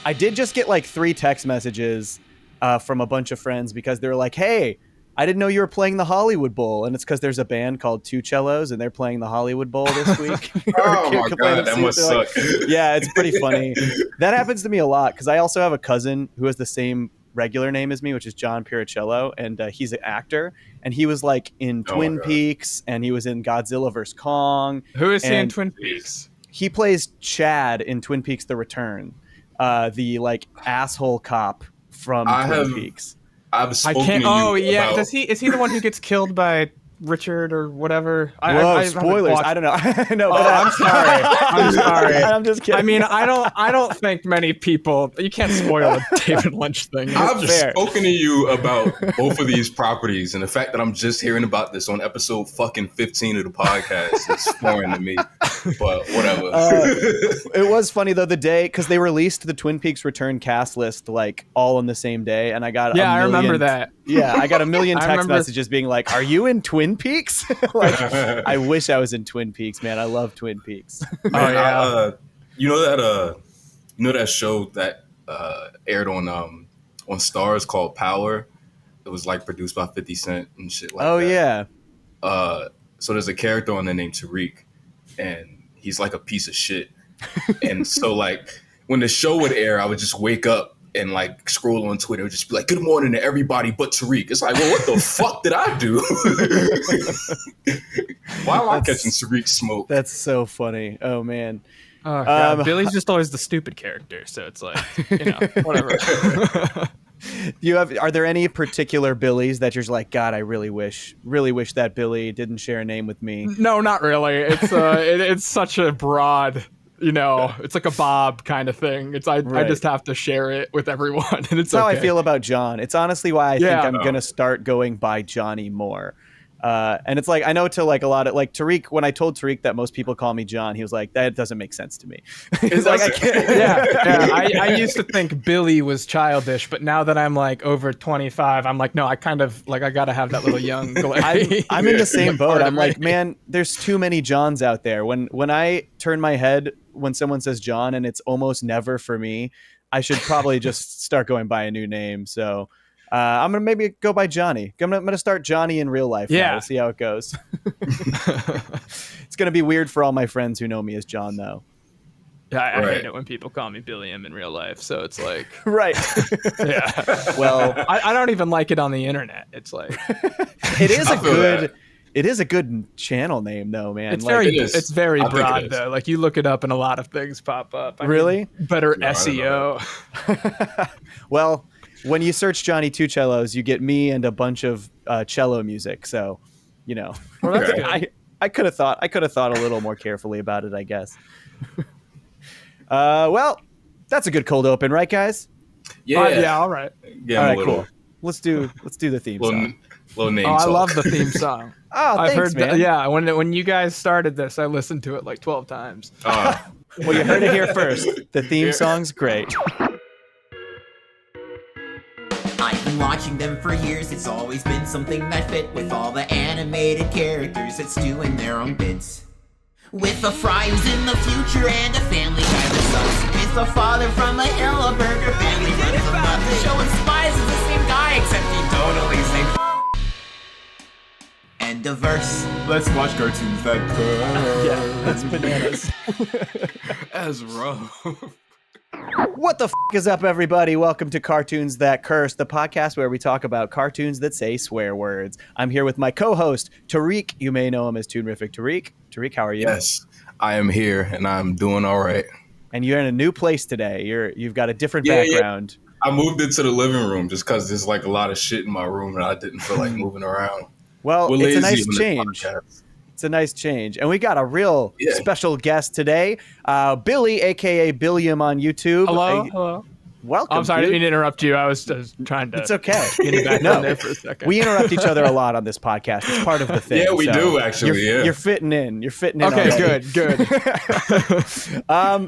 I did just get like 3 text messages from a bunch of friends because they were like, hey, I didn't know you were playing the Hollywood Bowl. And it's because there's a band called Two Cellos and they're playing the Hollywood Bowl this week. Oh my God, that must suck. Yeah, it's pretty funny. That happens to me a lot because I also have a cousin who has the same regular name as me, which is John Piricello, and he's an actor. And he was like in Twin Peaks, and he was in Godzilla vs. Kong. Who is he in Twin Peaks? He plays Chad in Twin Peaks: The Return, the like asshole cop from Twin Peaks. I've spoken to you. Oh yeah, is he the one who gets killed by Richard or whatever? Whoa, spoilers! I don't know. No, but I'm sorry. I'm sorry. I'm just kidding. I mean, I don't think many people. You can't spoil a David Lynch thing. I've spoken to you about both of these properties, and the fact that I'm just hearing about this on episode fucking 15 of the podcast is foreign to me. But whatever. It was funny though the day because they released the Twin Peaks Return cast list like all on the same day, and I got I remember that. Yeah, I got a million text messages being like, "Are you in Twin Peaks?" Like, I wish I was in Twin Peaks, man. I love Twin Peaks. Man, you know that show that aired on Stars called Power. It was like produced by 50 Cent and shit like that. Oh yeah. So there's a character on there named Tariq, and he's like a piece of shit. And so like when the show would air, I would just wake up and like scroll on Twitter and just be like, "Good morning to everybody but Tariq." It's like, well, what the fuck did I do? Why am I catching Tariq smoke? That's so funny. Oh man. Oh, God. Billy's just always the stupid character, so it's like, whatever. Are there any particular Billies that you're just like, God, I really wish that Billy didn't share a name with me? No, not really. It's it's such a broad, it's like a Bob kind of thing. I just have to share it with everyone, and it's That's how I feel about John. It's honestly why I think I'm gonna start going by Johnny more. And it's like, I know to like a lot of like Tariq, when I told Tariq that most people call me John, he was like, that doesn't make sense to me. He's like, I can't. I used to think Billy was childish, but now that I'm like over 25, I'm like, no, I kind of like, I gotta have that little young I'm in the same boat. I'm like, man, there's too many Johns out there. When I turn my head when someone says John and it's almost never for me, I should probably just start going by a new name. So I'm going to maybe go by Johnny. I'm going to start Johnny in real life. Yeah. We'll see how it goes. It's going to be weird for all my friends who know me as John, though. Yeah, I hate it when people call me Billiam in real life. So it's like... Right. Yeah. Well, I don't even like it on the internet. It's like... It is a good channel name, though, man. It's very broad, though. Like, you look it up and a lot of things pop up. Really? Better SEO. Well... When you search Johnny Two Cellos, you get me and a bunch of cello music. So, well, I could have thought a little more carefully about it, I guess. Well, that's a good cold open, right, guys? Yeah. All right. Yeah, all right, cool. Let's do the theme song. Little name. I love the theme song. I've heard man. Yeah, when you guys started this, I listened to it like 12 times. Well, you heard it here first. The theme song's great. I've been watching them for years, it's always been something that fit with all the animated characters that's doing their own bits. With a fry who's in the future and a family guy that sucks. With a father from a Hillenburger family runs about the show and Spies is the same guy except he totally say and diverse. Let's watch cartoons that curse. Yeah, that's bananas. As rough. What the f*** is up, everybody? Welcome to Cartoons That Curse, the podcast where we talk about cartoons that say swear words. I'm here with my co-host, Tariq. You may know him as Toonrific Tariq. Tariq, how are you? Yes, I am here, and I'm doing all right. And you're in a new place today. You've got a different background. Yeah. I moved into the living room just because there's like a lot of shit in my room, and I didn't feel like moving around. Well, it's a nice change. It's a nice change. And we got a real special guest today, Billy, a.k.a. Billiam on YouTube. Hello. Welcome. I'm sorry, I didn't mean to interrupt you. I was trying to... It's okay. Get it back on there for a second. We interrupt each other a lot on this podcast. It's part of the thing. Yeah, we do, actually. You're fitting in. Okay, good.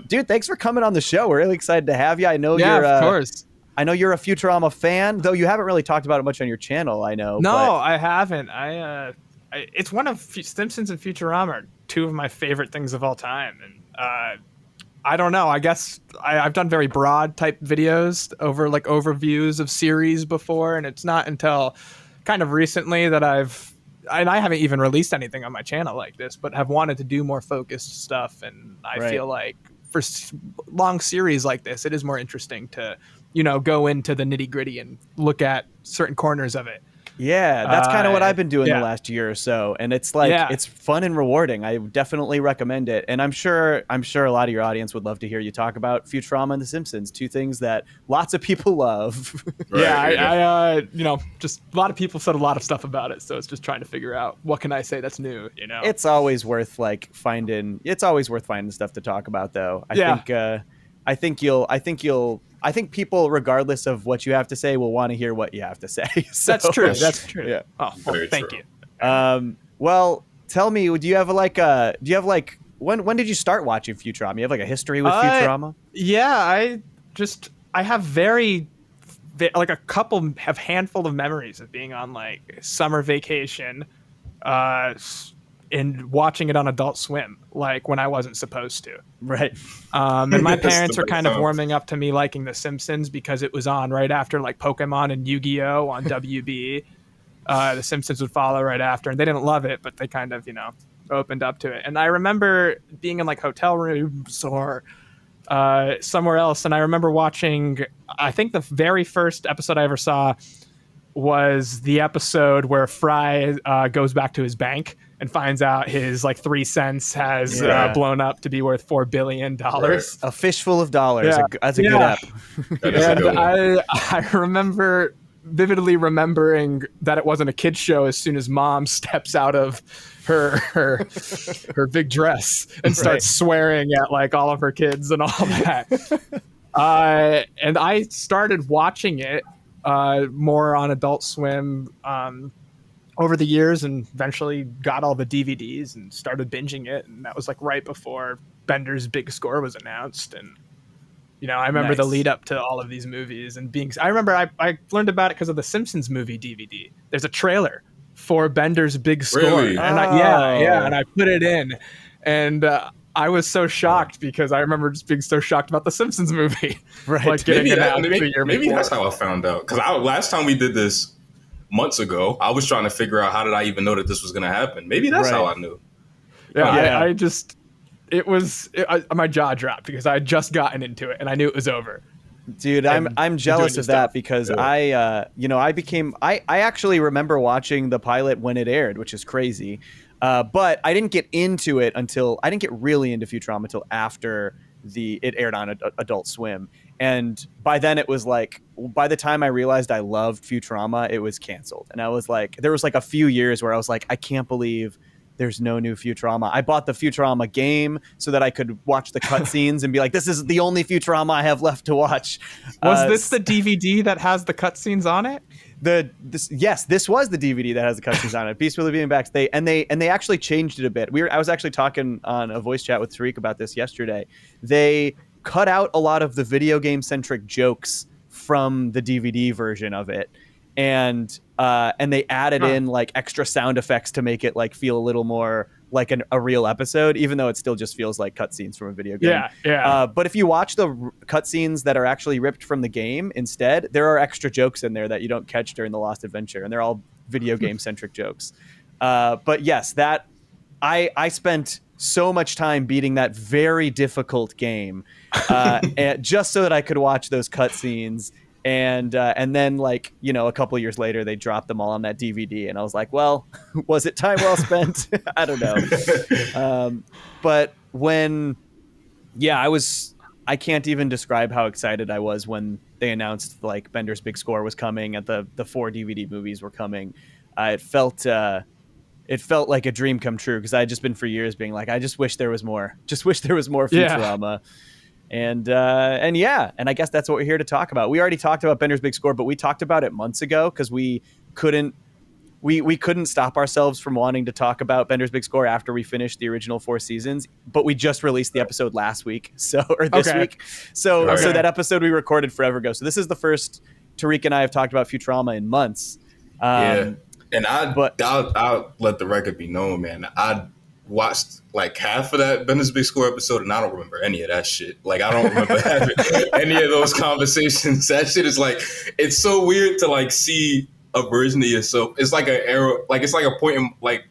Dude, thanks for coming on the show. We're really excited to have you. I know of course. I know you're a Futurama fan, though you haven't really talked about it much on your channel, I know. No, I haven't. It's one of Simpsons and Futurama are two of my favorite things of all time, and I don't know. I guess I've done very broad type videos over like overviews of series before, and it's not until kind of recently that I haven't even released anything on my channel like this, but have wanted to do more focused stuff. And I feel like for long series like this, it is more interesting to, go into the nitty gritty and look at certain corners of it. Yeah, that's kind of what I've been doing the yeah. last year or so, and it's like it's fun and rewarding. I definitely recommend it, and I'm sure a lot of your audience would love to hear you talk about Futurama and The Simpsons, two things that lots of people love. I just a lot of people said a lot of stuff about it, so it's just trying to figure out what can I say that's new. It's always worth finding stuff to talk about, though. I think people, regardless of what you have to say, will want to hear what you have to say. So, that's true. That's true. Yeah. Oh, well, thank you. Well, tell me, when did you start watching Futurama? You have like a history with Futurama? Yeah, I have a handful of memories of being on like summer vacation, and watching it on Adult Swim, like when I wasn't supposed to. Right. And my parents were kind of warming up to me liking The Simpsons because it was on right after like Pokemon and Yu-Gi-Oh on WB. The Simpsons would follow right after, and they didn't love it, but they kind of, opened up to it. And I remember being in like hotel rooms or somewhere else, and I remember watching, I think the very first episode I ever saw was the episode where Fry goes back to his bank and finds out his like 3 cents has blown up to be worth $4 billion. Right. A fishful of dollars. Yeah. That's a good app. And I remember vividly remembering that it wasn't a kid's show as soon as Mom steps out of her big dress and starts swearing at like all of her kids and all that. And I started watching it more on Adult Swim over the years, and eventually got all the DVDs and started binging it. And that was like right before Bender's Big Score was announced. And, I remember the lead up to all of these movies and I remember I learned about it because of the Simpsons movie DVD. There's a trailer for Bender's Big Score. Really? And and I put it in, and I was so shocked because I remember just being so shocked about the Simpsons movie. Right. Like getting maybe that's how I found out. Because last time we did this months ago, I was trying to figure out how did I even know that this was going to happen. Maybe that's how I knew. Yeah, my jaw dropped because I had just gotten into it and I knew it was over. Dude, I'm jealous of that because I actually remember watching the pilot when it aired, which is crazy. But I didn't get really into Futurama until after it aired on Adult Swim. And by then it was like, by the time I realized I loved Futurama, it was canceled. And I was like, there was like a few years where I was like, I can't believe there's no new Futurama. I bought the Futurama game so that I could watch the cutscenes and be like, this is the only Futurama I have left to watch. Was this the DVD that has the cutscenes on it? Yes, this was the DVD that has the cutscenes on it. Beast with the Being Backs. They actually changed it a bit. I was actually talking on a voice chat with Tariq about this yesterday. They cut out a lot of the video game centric jokes from the DVD version of it, and they added in like extra sound effects to make it like feel a little more like a real episode, even though it still just feels like cutscenes from a video game. Yeah. But if you watch the cutscenes that are actually ripped from the game instead, there are extra jokes in there that you don't catch during the Lost Adventure, and they're all video game centric jokes. But yes, that I spent so much time beating that very difficult game, just so that I could watch those cutscenes. And then, like, a couple of years later, they dropped them all on that DVD, and I was like, well, was it time well spent? I don't know. But I can't even describe how excited I was when they announced like Bender's Big Score was coming and the 4 DVD movies were coming. It felt like a dream come true, because I had just been for years being like, I just wish there was more. Just wish there was more Futurama. And I guess that's what we're here to talk about. We already talked about Bender's Big Score, but we talked about it months ago because we couldn't stop ourselves from wanting to talk about Bender's Big Score after we finished the original 4 seasons. But we just released the episode last week, this week. So that episode we recorded forever ago. So this is the first Tariq and I have talked about Futurama in months. And I'll let the record be known, man. I watched like half of that Bender's Big Score episode, and I don't remember any of that shit. Like, I don't remember having any of those conversations. That shit is like, it's so weird to like see a version of yourself. It's like an era, like it's like a point in like.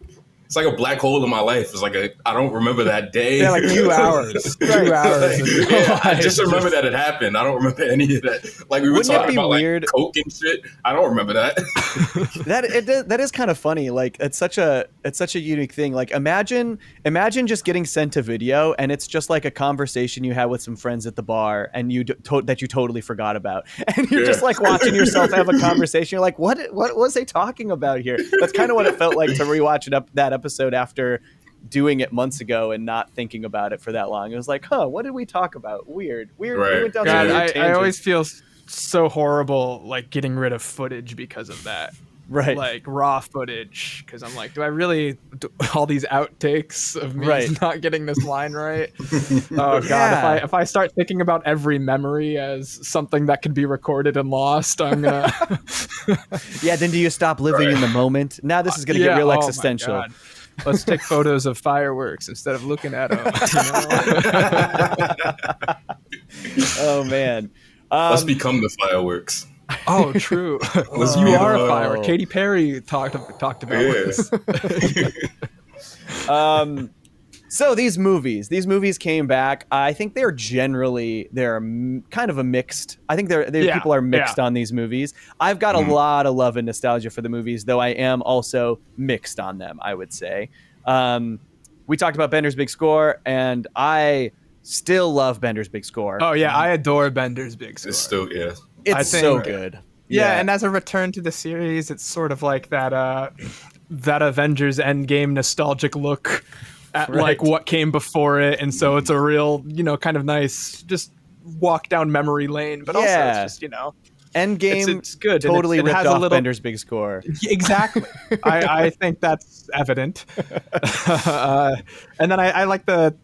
It's like a black hole in my life. It's like I don't remember that day. Yeah, like 2 hours. 2 hours. Yeah, I just remember that it happened. I don't remember any of that. Like we were talking about weird? Like coke and shit. I don't remember that. that is kind of funny. Like it's such a unique thing. Like imagine just getting sent a video and it's just like a conversation you had with some friends at the bar and that you totally forgot about, and you're just like watching yourself have a conversation. You're like, what was they talking about here? That's kind of what it felt like to rewatch that episode after doing it months ago and not thinking about it for that long. It was like, what did we talk about? Weird. Right. We went down God, I always feel so horrible like getting rid of footage because of that. Right. Like raw footage, because I'm like, do I really do all these outtakes of me not getting this line right? Oh God, if I start thinking about every memory as something that could be recorded and lost, I'm gonna Yeah, then do you stop living in the moment? Now this is gonna get real existential. My God. Let's take photos of fireworks instead of looking at them. Oh man. Let's become the fireworks. Oh, true. You are a firework. Katy Perry talked about this. So these movies came back. I think they're kind of a mixed. I think people are mixed on these movies. I've got a lot of love and nostalgia for the movies, though I am also mixed on them, I would say. We talked about Bender's Big Score, and I still love Bender's Big Score. Oh yeah, I adore Bender's Big Score. It's still It's so good. Yeah, and as a return to the series, it's sort of like that Avengers Endgame nostalgic look at like what came before it, and so it's a real, kind of nice just walk down memory lane, but also it's just, Endgame it's good. Totally it ripped has off Bender's Big Score. Exactly. I think that's evident. And then I like the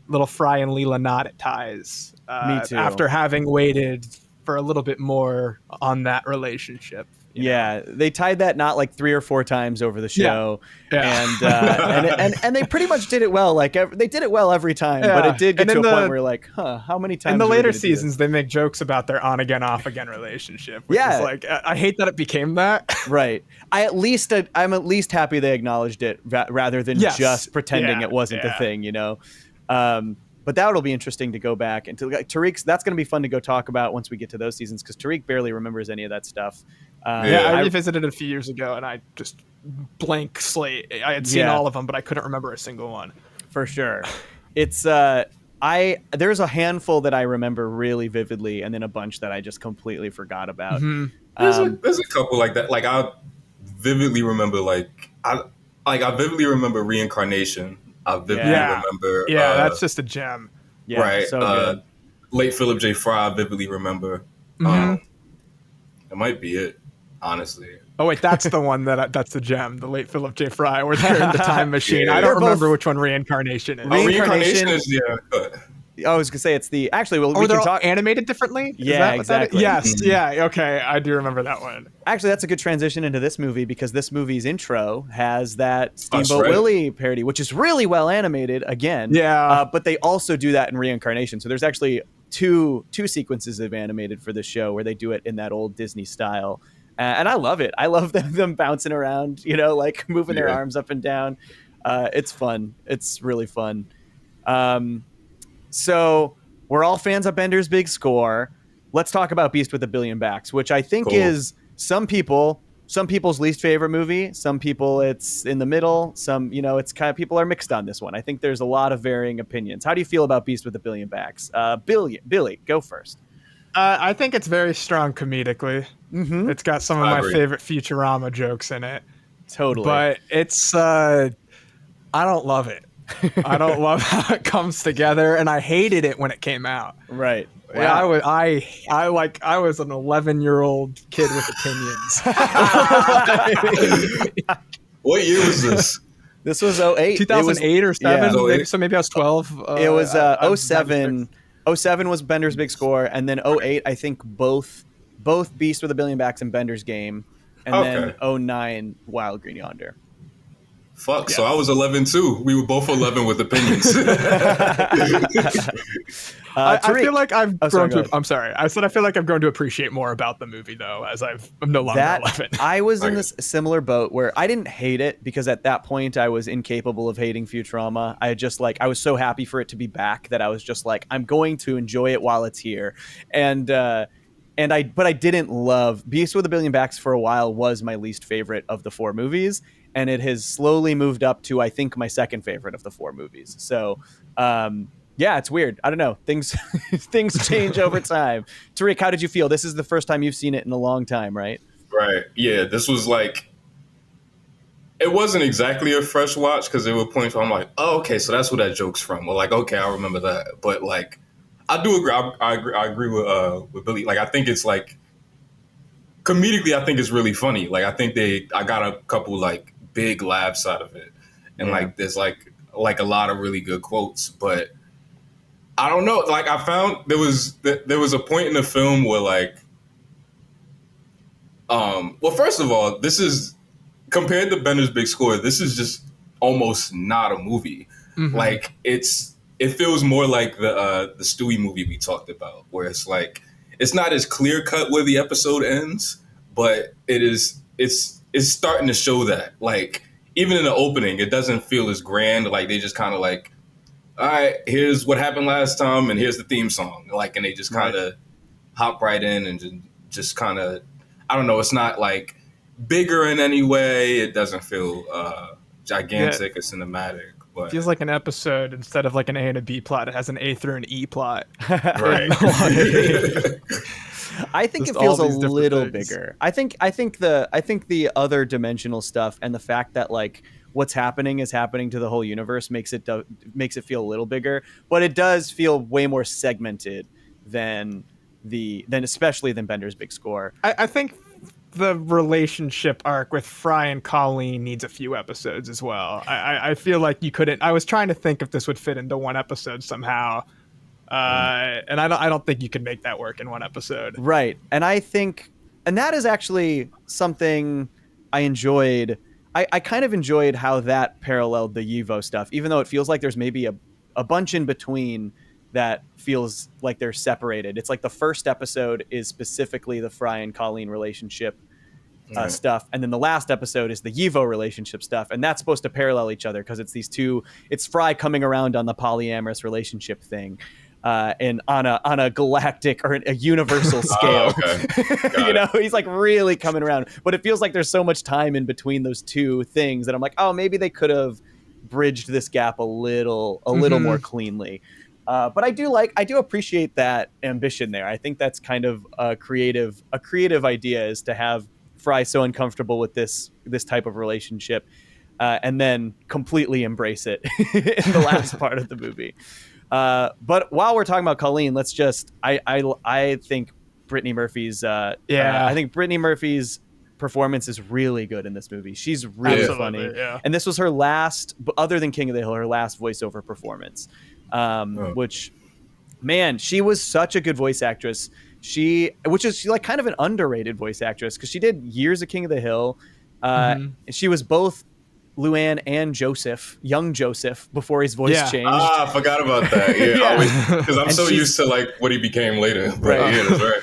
little Fry and Leela knot it ties. Me too. After having waited for a little bit more on that relationship. Yeah, they tied that knot like 3 or 4 times over the show, and they pretty much did it well. Like they did it well every time, but it did get to a point where you're like, how many times? In the later seasons, they make jokes about their on again, off again relationship. Which is like, I hate that it became that. Right. I'm at least happy they acknowledged it rather than just pretending it wasn't the thing. But that'll be interesting to go back and to Tariq's. That's going to be fun to go talk about once we get to those seasons, because Tariq barely remembers any of that stuff. I revisited it a few years ago, and I just blank slate. I had seen all of them, but I couldn't remember a single one. For sure, it's there's a handful that I remember really vividly, and then a bunch that I just completely forgot about. Mm-hmm. There's a couple like that. Like I vividly remember, I vividly remember Reincarnation. I vividly remember. Yeah, that's just a gem. Yeah, right. So good. Late Philip J. Fry, I vividly remember. That might be it, honestly. Oh wait, that's the one that's the gem. The Late Philip J. Fry, where they're in the time machine. I don't remember which one Reincarnation is. Reincarnation is I was gonna say it's the we they're can all talk animated differently. Yeah, exactly. Yes, yeah, okay, I do remember that one. Actually, that's a good transition into this movie, because this movie's intro has that Steamboat Willie parody, which is really well animated. Again, but they also do that in Reincarnation. So there's actually two sequences of animated for this show where they do it in that old Disney style, and I love it. I love them bouncing around, like moving their arms up and down. It's fun. It's really fun. So we're all fans of Bender's Big Score. Let's talk about Beast with a Billion Backs, which I think is some people's least favorite movie. Some people it's in the middle. Some, it's kind of, people are mixed on this one. I think there's a lot of varying opinions. How do you feel about Beast with a Billion Backs? Billy, go first. I think it's very strong comedically. Mm-hmm. It's got some of my favorite Futurama jokes in it. Totally. But it's, I don't love it. I don't love how it comes together, and I hated it when it came out. Right. Wow. Yeah, I was an 11-year-old kid with opinions. What year was this? This was 08. 2008 or 7. Yeah. So maybe I was 12. It was 07. 07 was Bender's Big Score, and then 08, I think both Beast with a Billion Backs and Bender's Game, and then 09 Wild Green Yonder. Fuck. Yes. So I was 11 too. We were both 11 with opinions. I feel like I've grown to. I'm sorry. I said I feel like I've grown to appreciate more about the movie though, as I'm no longer 11. I was in this similar boat where I didn't hate it because at that point I was incapable of hating Futurama. I was so happy for it to be back that I was just like, I'm going to enjoy it while it's here. But I didn't love Beast with a Billion Backs for a while was my least favorite of the 4 movies. And it has slowly moved up to, I think, my second favorite of the 4 movies. So, yeah, it's weird. I don't know. Things change over time. Tariq, how did you feel? This is the first time you've seen it in a long time, right? Right. Yeah, this was like, it wasn't exactly a fresh watch because there were points where I'm like, oh, okay, so that's where that joke's from. Or like, okay, I remember that. But like, I do agree. I agree with Billy. Like, I think it's like, comedically, I think it's really funny. Like, I think I got a couple like big laughs out of it, and like there's like a lot of really good quotes. But I don't know. Like, I found there was a point in the film where like, well, first of all, this is compared to Bender's Big Score. This is just almost not a movie. Mm-hmm. Like it feels more like the Stewie movie we talked about, where it's like it's not as clear cut where the episode ends, but it's starting to show that. Like, even in the opening, it doesn't feel as grand. Like, they just kind of like, all right, here's what happened last time, and here's the theme song. Like, and they just kind of hop right in and just kind of, I don't know, it's not like bigger in any way. It doesn't feel gigantic or cinematic. But it feels like an episode instead of like an A and a B plot. It has an A through an E plot. Right. I think it feels a little bigger. I think the other dimensional stuff and the fact that like what's happening is happening to the whole universe makes it feel a little bigger, but it does feel way more segmented than especially than Bender's Big Score. I think the relationship arc with Fry and Colleen needs a few episodes as well. I feel like you couldn't. I was trying to think if this would fit into one episode somehow. And I don't think you can make that work in one episode. Right. And I think, and that is actually something I enjoyed. I kind of enjoyed how that paralleled the Yivo stuff, even though it feels like there's maybe a bunch in between that feels like they're separated. It's like the first episode is specifically the Fry and Colleen relationship stuff. And then the last episode is the Yivo relationship stuff. And that's supposed to parallel each other because it's Fry coming around on the polyamorous relationship thing. And on a galactic or a universal scale, he's like really coming around, but it feels like there's so much time in between those two things that I'm like, oh, maybe they could have bridged this gap a little more cleanly. But I do appreciate that ambition there. I think that's kind of a creative idea, is to have Fry so uncomfortable with this type of relationship, and then completely embrace it in the last part of the movie. But while we're talking about Colleen, let's just I think Brittany Murphy's I think Brittany Murphy's performance is really good in this movie. She's really funny. Yeah. And this was her last, other than King of the Hill, her last voiceover performance. Which, man, she was such a good voice actress. Which is like kind of an underrated voice actress, because she did years of King of the Hill. She was both Luann and young Joseph, before his voice changed. I forgot about that. Yeah, because I'm so used to like what he became later. But yeah, that's right.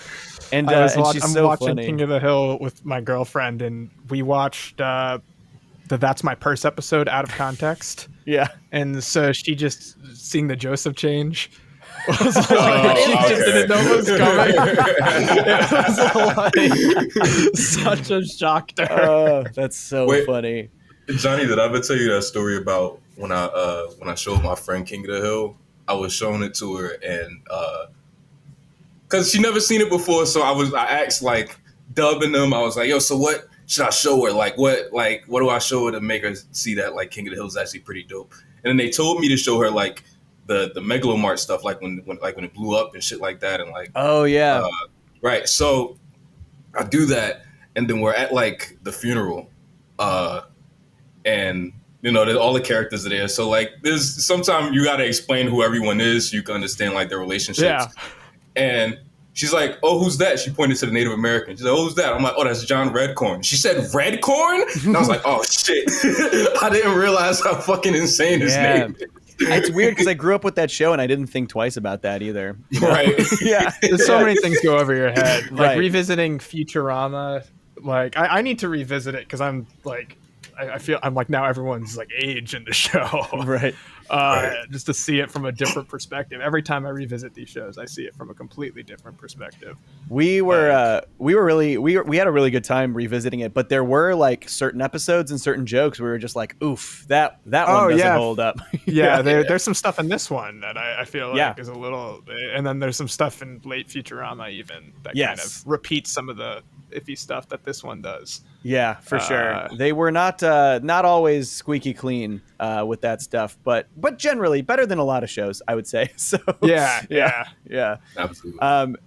And I'm watching King of the Hill with my girlfriend, and we watched the That's My Purse episode out of context. Yeah, and so she just seeing the Joseph change was like, she just didn't know what was coming. It was like such a shock to her. Oh, that's so funny. Johnny, did I ever tell you that story about when I showed my friend King of the Hill? I was showing it to her, and because she never seen it before, so I asked like dubbing them. I was like, "Yo, so what should I show her? What do I show her to make her see that like King of the Hill is actually pretty dope?" And then they told me to show her like the Megalomart stuff, like when it blew up and shit like that, and like right. So I do that, and then we're at like the funeral. And all the characters are there. So like, there's sometimes you got to explain who everyone is so you can understand like their relationships. Yeah. And She's like, oh, who's that? She pointed to the Native American. She's like, oh, who's that? I'm like, oh, that's John Redcorn. She said Redcorn? And I was like, oh, shit. I didn't realize how fucking insane his name is. It's weird because I grew up with that show and I didn't think twice about that either. You know? Right. Yeah. There's so many things go over your head. Like Right. revisiting Futurama. Like I need to revisit it because I'm like, I feel I'm like now everyone's like age in the show. Right. Just to see it from a different perspective. Every time I revisit these shows, I see it from a completely different perspective. We had a really good time revisiting it, but there were like certain episodes and certain jokes where we were just like, oof, that one doesn't hold up. Yeah, there's some stuff in this one that I feel like is a little, and then there's some stuff in late Futurama even that kind of repeats some of the iffy stuff that this one does. Yeah, for sure. They were not always squeaky clean with that stuff, but generally better than a lot of shows, I would say. So yeah, absolutely.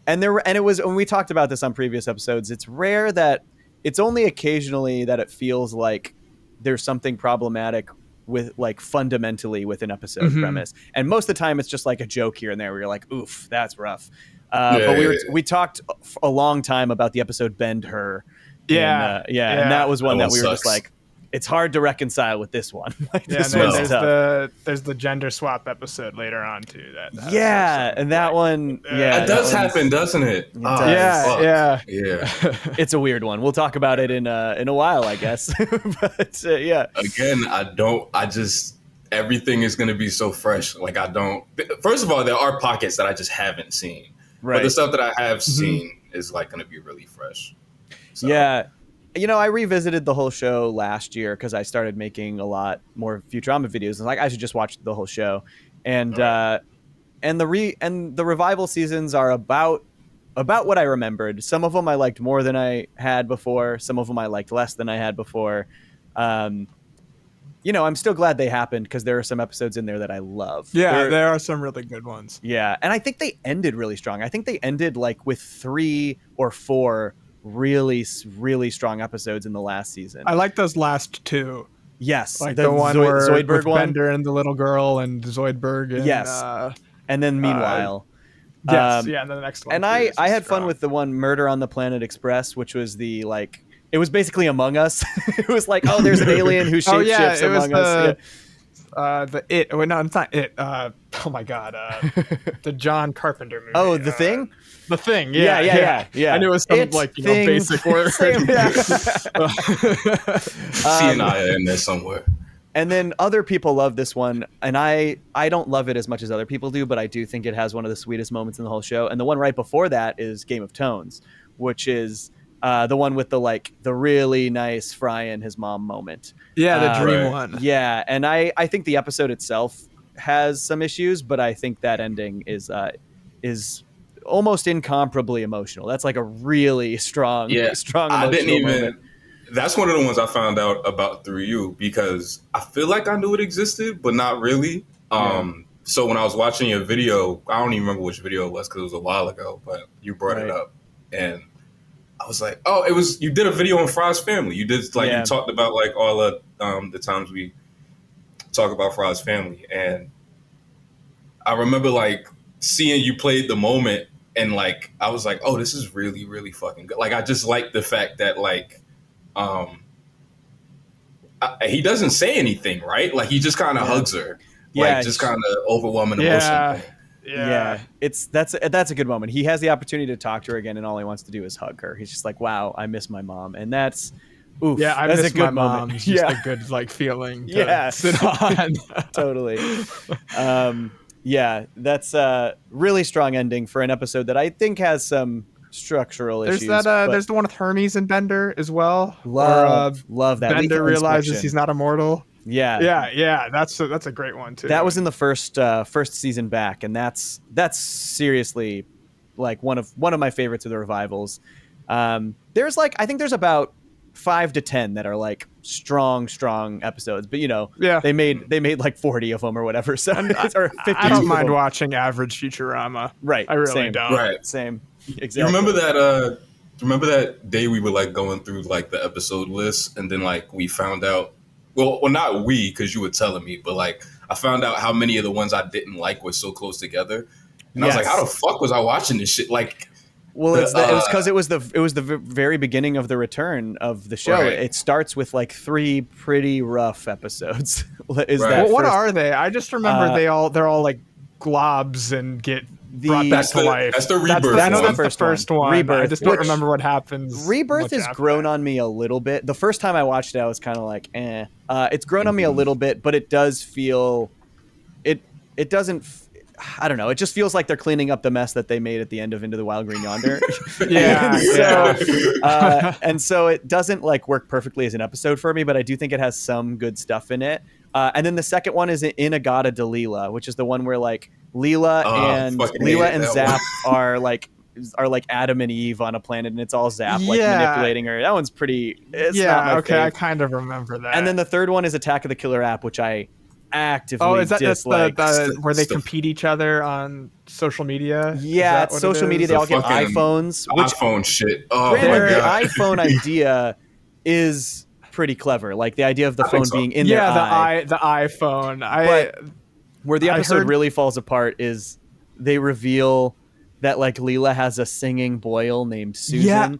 And it was when we talked about this on previous episodes. It's rare that it's only occasionally that it feels like there's something problematic with like fundamentally with an episode premise, and most of the time it's just like a joke here and there where you're like, oof, that's rough. But we talked a long time about the episode Bend Her. And that was one that we were just like, it's hard to reconcile with this one. Like, this one's tough. There's the gender swap episode later on too. That one it does happen, doesn't it? Yeah. It's a weird one. We'll talk about it in a while, I guess. But again, everything is going to be so fresh. Like first of all, there are pockets that I just haven't seen. Right. But the stuff that I have seen is like going to be really fresh. So. Yeah. I revisited the whole show last year because I started making a lot more Futurama videos. And like, I should just watch the whole show. And and the revival seasons are about what I remembered. Some of them I liked more than I had before. Some of them I liked less than I had before. I'm still glad they happened because there are some episodes in there that I love. Yeah, there are some really good ones. Yeah, and I think they ended really strong. I think they ended like with 3 or 4 really, really strong episodes in the last season. I like those last 2. Yes, like the one where Zoidberg one, Bender and the little girl and Zoidberg. And, yes, and then meanwhile. And then the next one. And I had fun with the one Murder on the Planet Express, which was the like. It was basically Among Us. It was like, oh, there's an alien who shapeshifts Among Us. It's not It. Oh my God, the John Carpenter movie. Oh, The Thing. The Thing. Yeah. I knew it was some basic word. CNI in there somewhere. And then other people love this one, and I don't love it as much as other people do, but I do think it has one of the sweetest moments in the whole show. And the one right before that is Game of Tones, which is the one with the really nice Fry and his mom moment. Yeah, the dream one. Yeah, and I think the episode itself has some issues, but I think that ending is almost incomparably emotional. That's like a really strong emotional moment. That's one of the ones I found out about through you because I feel like I knew it existed, but not really. So when I was watching your video, I don't even remember which video it was because it was a while ago, but you brought it up and I was like, oh, you did a video on Fry's family. You did you talked about like all of the times we talk about Fry's family. And I remember like seeing you played the moment and like, I was like, oh, this is really, really fucking good. Like, I just like the fact that like, he doesn't say anything, right? Like he just kind of hugs her, like just kind of overwhelming emotion. Yeah, that's a good moment. He has the opportunity to talk to her again, and all he wants to do is hug her. He's just like, "Wow, I miss my mom," and that's I that's miss a good my moment. mom. It's just a good like feeling. To sit on. Totally. That's a really strong ending for an episode that I think has some structural issues. There's the one with Hermes and Bender as well. Love that. Bender realizes he's not immortal. Yeah. That's a great one too. That was in the first season back, and that's seriously like one of my favorites of the revivals. There's like I think there's about 5 to 10 that are like strong episodes, but they made like 40 of them or whatever. So or 50. I don't mind watching average Futurama. Right. I really don't. Right. Same. Exactly. You remember that day we were like going through like the episode list, and then like we found out. Well, not we, because you were telling me, but like I found out how many of the ones I didn't like were so close together, and I was like, how the fuck was I watching this shit? Like Well, it was because it was the very beginning of the return of the show. Right. It starts with like 3 pretty rough episodes. Right. Well, what are they? I just remember they're all like globs and get brought back to life. That's the Rebirth. I know one. that's the first one. Rebirth, I just don't remember what happens. Rebirth has grown on me a little bit. The first time I watched it, I was kind of like, eh. It's grown on me a little bit, but it does feel it doesn't. I don't know. It just feels like they're cleaning up the mess that they made at the end of Into the Wild Green Yonder. And so it doesn't like work perfectly as an episode for me, but I do think it has some good stuff in it. And then the second one is Inagata Dalila, which is the one where like Leela and Zap are like Adam and Eve on a planet, and it's all Zap like manipulating her. That one's pretty. It's not my okay, fave. I kind of remember that. And then the third one is Attack of the Killer App, which I actively dislike. That's where they compete each other on social media? Yeah, it's social media. They all get iPhones. iPhone shit. Oh my God. The God. iPhone idea is pretty clever. Like the idea of the phone being in their eye. the iPhone. But where the episode really falls apart is they reveal that like Leela has a singing boil named Susan. Yeah.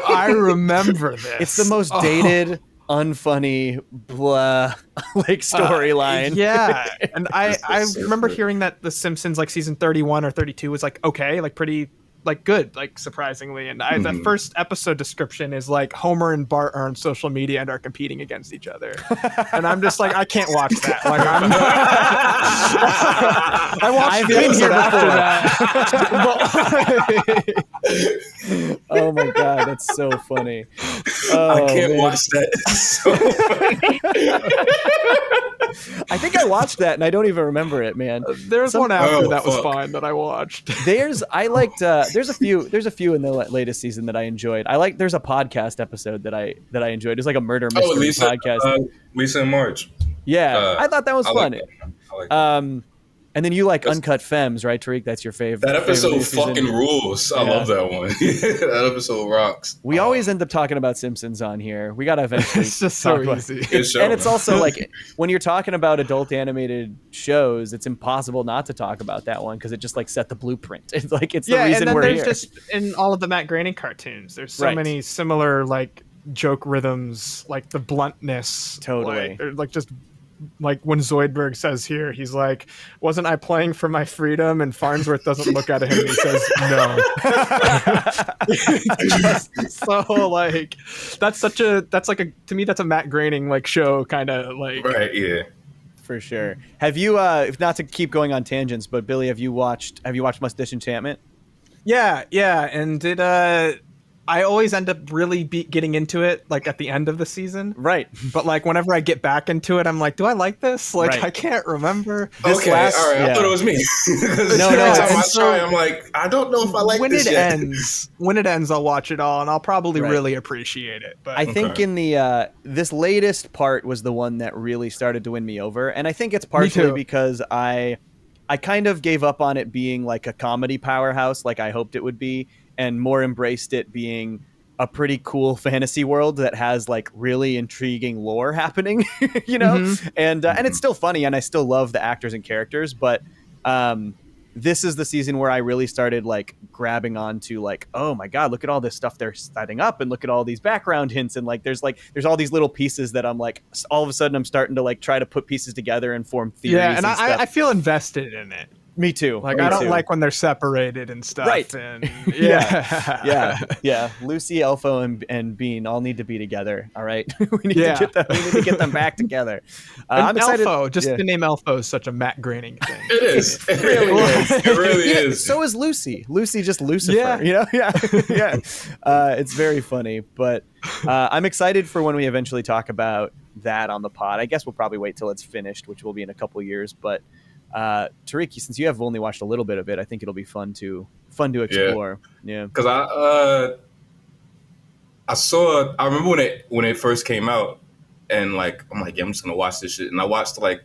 I remember this. It's the most dated, unfunny, blah, like storyline. Yeah. And I remember hearing that The Simpsons like season 31 or 32 was like okay, like pretty like good, like surprisingly. And the first episode description is like Homer and Bart are on social media and are competing against each other. And I'm just like, I can't watch that. Like I watched the episode after that. Oh my God, that's so funny. I can't watch that. It's so funny. I think I watched that and I don't even remember it, man. There's one after that was fine that I watched. There's a few in the latest season that I enjoyed. There's a podcast episode that I enjoyed. It's like a murder mystery podcast. Lisa and Marge. Yeah, I thought that was fun. And then you like That's Uncut Femmes, right, Tariq? That's your favorite. That episode fucking rules. I love that one. That episode rocks. We always end up talking about Simpsons on here. We gotta eventually. It's just so easy. And it's also like when you're talking about adult animated shows, it's impossible not to talk about that one because it just like set the blueprint. It's like it's the reason we're here. Just in all of the Matt Groening cartoons, there's so many similar like joke rhythms, like the bluntness. Totally. Like just. Like when Zoidberg says here, he's like, wasn't I playing for my freedom? And Farnsworth doesn't look at him and he says, no. So like, to me, that's a Matt Groening like show kind of like. Right, yeah. For sure. Have you, if not to keep going on tangents, but Billy, have you watched Must Disenchantment? Yeah. And I always end up really getting into it like at the end of the season. Right. But like whenever I get back into it, I'm like, do I like this? Like I can't remember. All right. I thought it was me. I'm like, I don't know if I like this yet. When it ends, I'll watch it all and I'll probably really appreciate it. But I think in the this latest part was the one that really started to win me over. And I think it's partially because I kind of gave up on it being like a comedy powerhouse like I hoped it would be, and more embraced it being a pretty cool fantasy world that has like really intriguing lore happening, you know? And it's still funny and I still love the actors and characters, but this is the season where I really started like grabbing onto like, oh my God, look at all this stuff they're setting up and look at all these background hints. And like, there's all these little pieces that I'm like, all of a sudden I'm starting to like try to put pieces together and form theories. Yeah. And I feel invested in it. Me too. Like I don't like when they're separated and stuff. Right. And yeah. Lucy, Elfo, and Bean all need to be together. All right. we need to get them back together. I'm excited. Elfo, the name Elfo is such a Matt Groening thing. It is. It really is. It really is. So is Lucy. Lucy just Lucifer. Yeah. You know? Yeah. It's very funny, but I'm excited for when we eventually talk about that on the pod. I guess we'll probably wait till it's finished, which will be in a couple years, but Tariq, since you have only watched a little bit of it, I think it'll be fun to explore. Yeah, because I remember when it first came out, and like I'm like, yeah, I'm just gonna watch this shit, and I watched like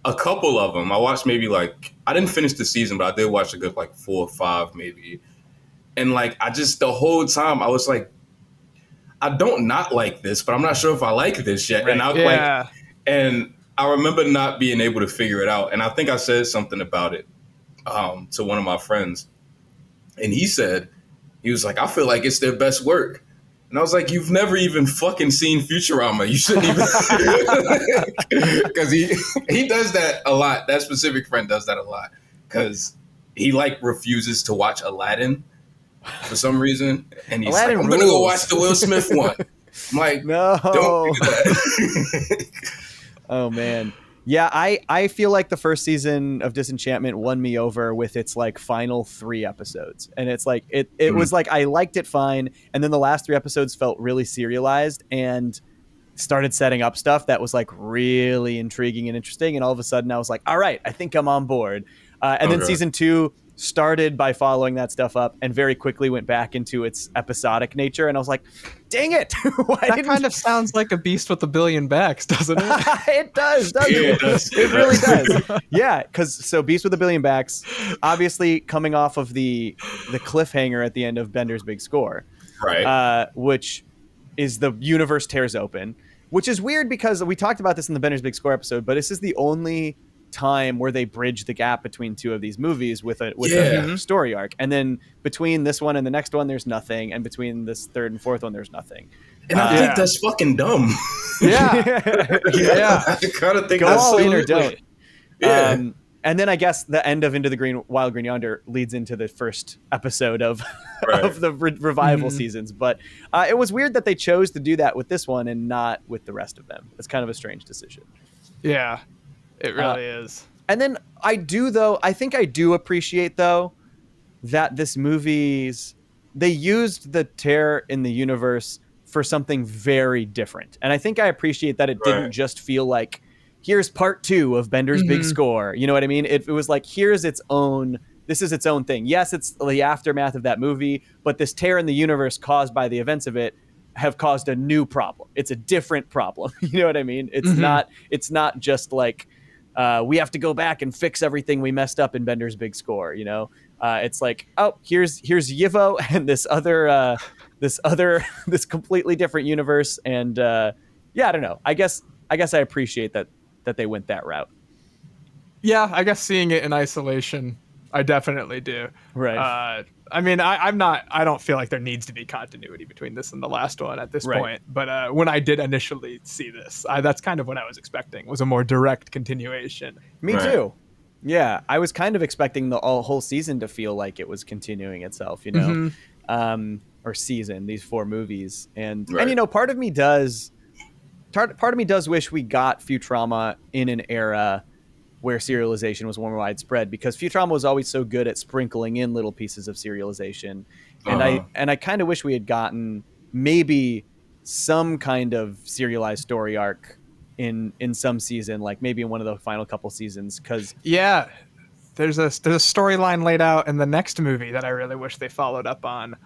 a couple of them. I watched maybe like I didn't finish the season, but I did watch a good like 4 or 5 maybe, and like I just the whole time I was like, I don't not like this, but I'm not sure if I like this yet, and I remember not being able to figure it out. And I think I said something about it to one of my friends. And he said He was like, I feel like it's their best work. And I was like, you've never even fucking seen Futurama. You shouldn't even. Because he does that a lot. That specific friend does that a lot. Because he like refuses to watch Aladdin for some reason. And he's Aladdin like, I'm going to go watch the Will Smith one. I'm like, No. don't do that. Oh man. Yeah, I feel like the first season of Disenchantment won me over with its like final 3 episodes. And it's like it was like I liked it fine, and then the last 3 episodes felt really serialized and started setting up stuff that was like really intriguing and interesting, and all of a sudden I was like, all right, I think I'm on board. And then season 2 started by following that stuff up and very quickly went back into its episodic nature, and I was like, dang it. That kind of sounds like a beast with a billion backs, doesn't it? It does, doesn't Yeah, it? it does. It really does. Yeah, because so Beast with a Billion Backs, obviously coming off of the cliffhanger at the end of Bender's Big Score, Right. which is the universe tears open, which is weird because we talked about this in the Bender's Big Score episode, but this is the only time where they bridge the gap between 2 of these movies with a story arc, and then between this one and the next one there's nothing, and between this 3rd and 4th one there's nothing. And I think that's fucking dumb. Yeah. I kind of think Go that's all in silly. or don't. Yeah. And then I guess the end of Into the Wild Green Yonder leads into the first episode of of the revival seasons. But it was weird that they chose to do that with this one and not with the rest of them. It's kind of a strange decision. Yeah, it really is. And then I think I do appreciate, though, that this movie's, they used the tear in the universe for something very different. And I think I appreciate that it didn't just feel like, here's part 2 of Bender's Big Score. You know what I mean? It was like, this is its own thing. Yes, it's the aftermath of that movie, but this tear in the universe caused by the events of it have caused a new problem. It's a different problem. You know what I mean? It's not just like, we have to go back and fix everything we messed up in Bender's Big Score. You know, it's like, oh, here's Yivo and this completely different universe. And I don't know. I guess I appreciate that they went that route. Yeah, I guess seeing it in isolation, I definitely do. Right. I mean, I don't feel like there needs to be continuity between this and the last one at this point. But when I did initially see this, that's kind of what I was expecting, was a more direct continuation. Me too. Yeah, I was kind of expecting the whole season to feel like it was continuing itself, you know, or season, these 4 movies. And you know, part of me does wish we got Futurama in an era where serialization was more widespread, because Futurama was always so good at sprinkling in little pieces of serialization. And I kind of wish we had gotten maybe some kind of serialized story arc in some season, like maybe in one of the final couple seasons. Cause there's a storyline laid out in the next movie that I really wish they followed up on.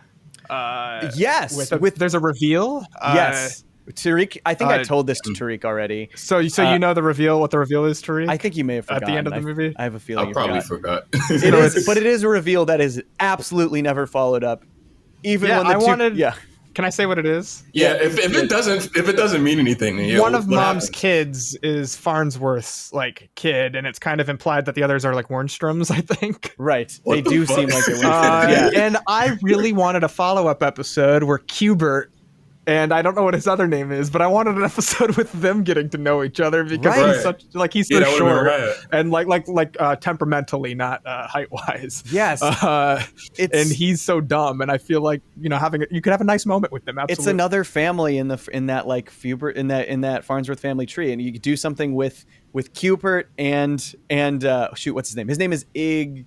There's a reveal. Yes. Tariq, I think I told this to Tariq already. So you know the reveal, what the reveal is, Tariq? I think you may have forgotten. At the end of the movie? I have a feeling I probably forgot. It is, but it is a reveal that is absolutely never followed up. Even when Can I say what it is? Yeah, if it doesn't mean anything, then one of Mom's kids is Farnsworth's like kid, and it's kind of implied that the others are like Warnstroms, I think. Right. They do seem like they're Warnstroms. And I really wanted a follow-up episode where Qbert, and I don't know what his other name is, but I wanted an episode with them getting to know each other, because he's so short and like temperamentally, not height wise. Yes, and he's so dumb, and I feel like, you know, you could have a nice moment with them. Absolutely. It's another family in that like Fubert in that Farnsworth family tree, and you could do something with Qbert and shoot, what's his name? His name is Igner.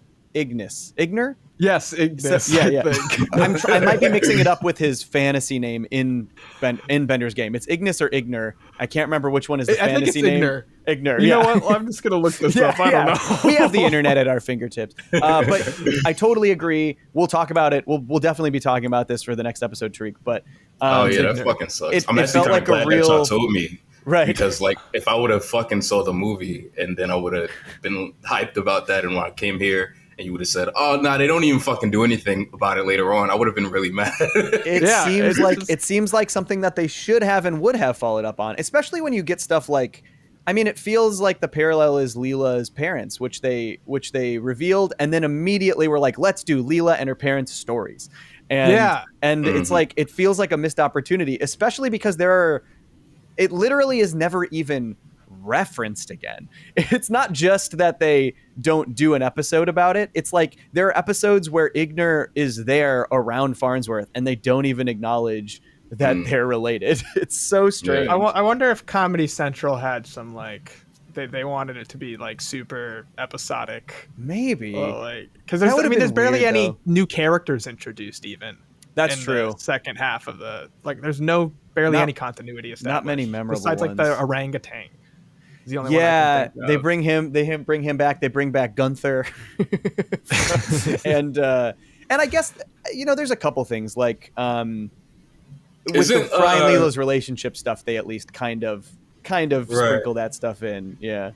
Yes, Ignis. So, I might be mixing it up with his fantasy name in Bender's game. It's Ignis or Igner. I can't remember which one is the fantasy name. Igner. You know what? Well, I'm just gonna look this up. I don't know. We have the internet at our fingertips. But I totally agree. We'll talk about it. We'll definitely be talking about this for the next episode, Tariq. But that fucking sucks. I'm actually kind of glad that y'all told me. Right. Because like if I would have fucking saw the movie and then I would have been hyped about that, and when I came here and you would have said, "Oh no, they don't even fucking do anything about it later on," I would have been really mad. It seems like something that they should have and would have followed up on, especially when you get stuff like, I mean, it feels like the parallel is Leela's parents, which they revealed, and then immediately were like, let's do Leela and her parents' stories. And it's like, it feels like a missed opportunity, especially because it literally is never even referenced again. It's not just that they don't do an episode about it. It's like there are episodes where Igner is there around Farnsworth and they don't even acknowledge that they're related. It's so strange. I wonder if Comedy Central had some like they wanted it to be like super episodic. Maybe. Because there's barely any new characters introduced even. That's true. The second half of there's barely any continuity established. Not many memorable besides ones. like the orangutan. The only one I can think of. They bring him back. They bring back Gunther. and I guess there's a couple things like with the Fry and Lilo's relationship stuff, they at least kind of sprinkle that stuff in. Yeah.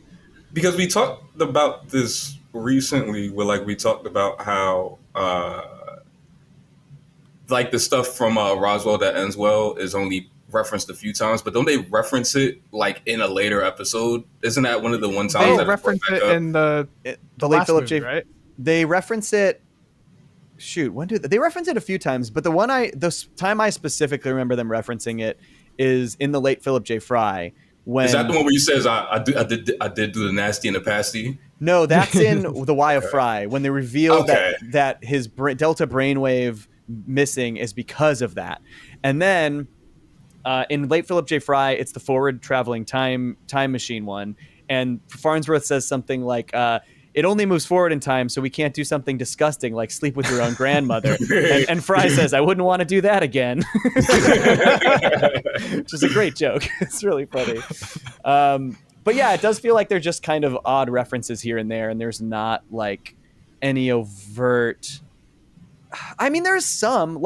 Because we talked about this recently where we talked about how the stuff from Roswell That Ends Well is only referenced a few times, but don't they reference it in a later episode? Isn't that one of the one times they reference it in the late Philip J. Right? They reference it. Shoot, when did they reference it a few times? But the time I specifically remember them referencing it is in the late Philip J. Fry. When, is that the one where he says I did do the nasty and the pasty? No, that's in the Why of Fry when they reveal that his delta brainwave missing is because of that. And then in late Philip J. Fry, it's the forward traveling time machine one, and Farnsworth says something like, "It only moves forward in time, so we can't do something disgusting like sleep with your own grandmother." and Fry says, "I wouldn't want to do that again," which is a great joke. It's really funny. But yeah, it does feel like they're just kind of odd references here and there, and there's not any overt. I mean, there's some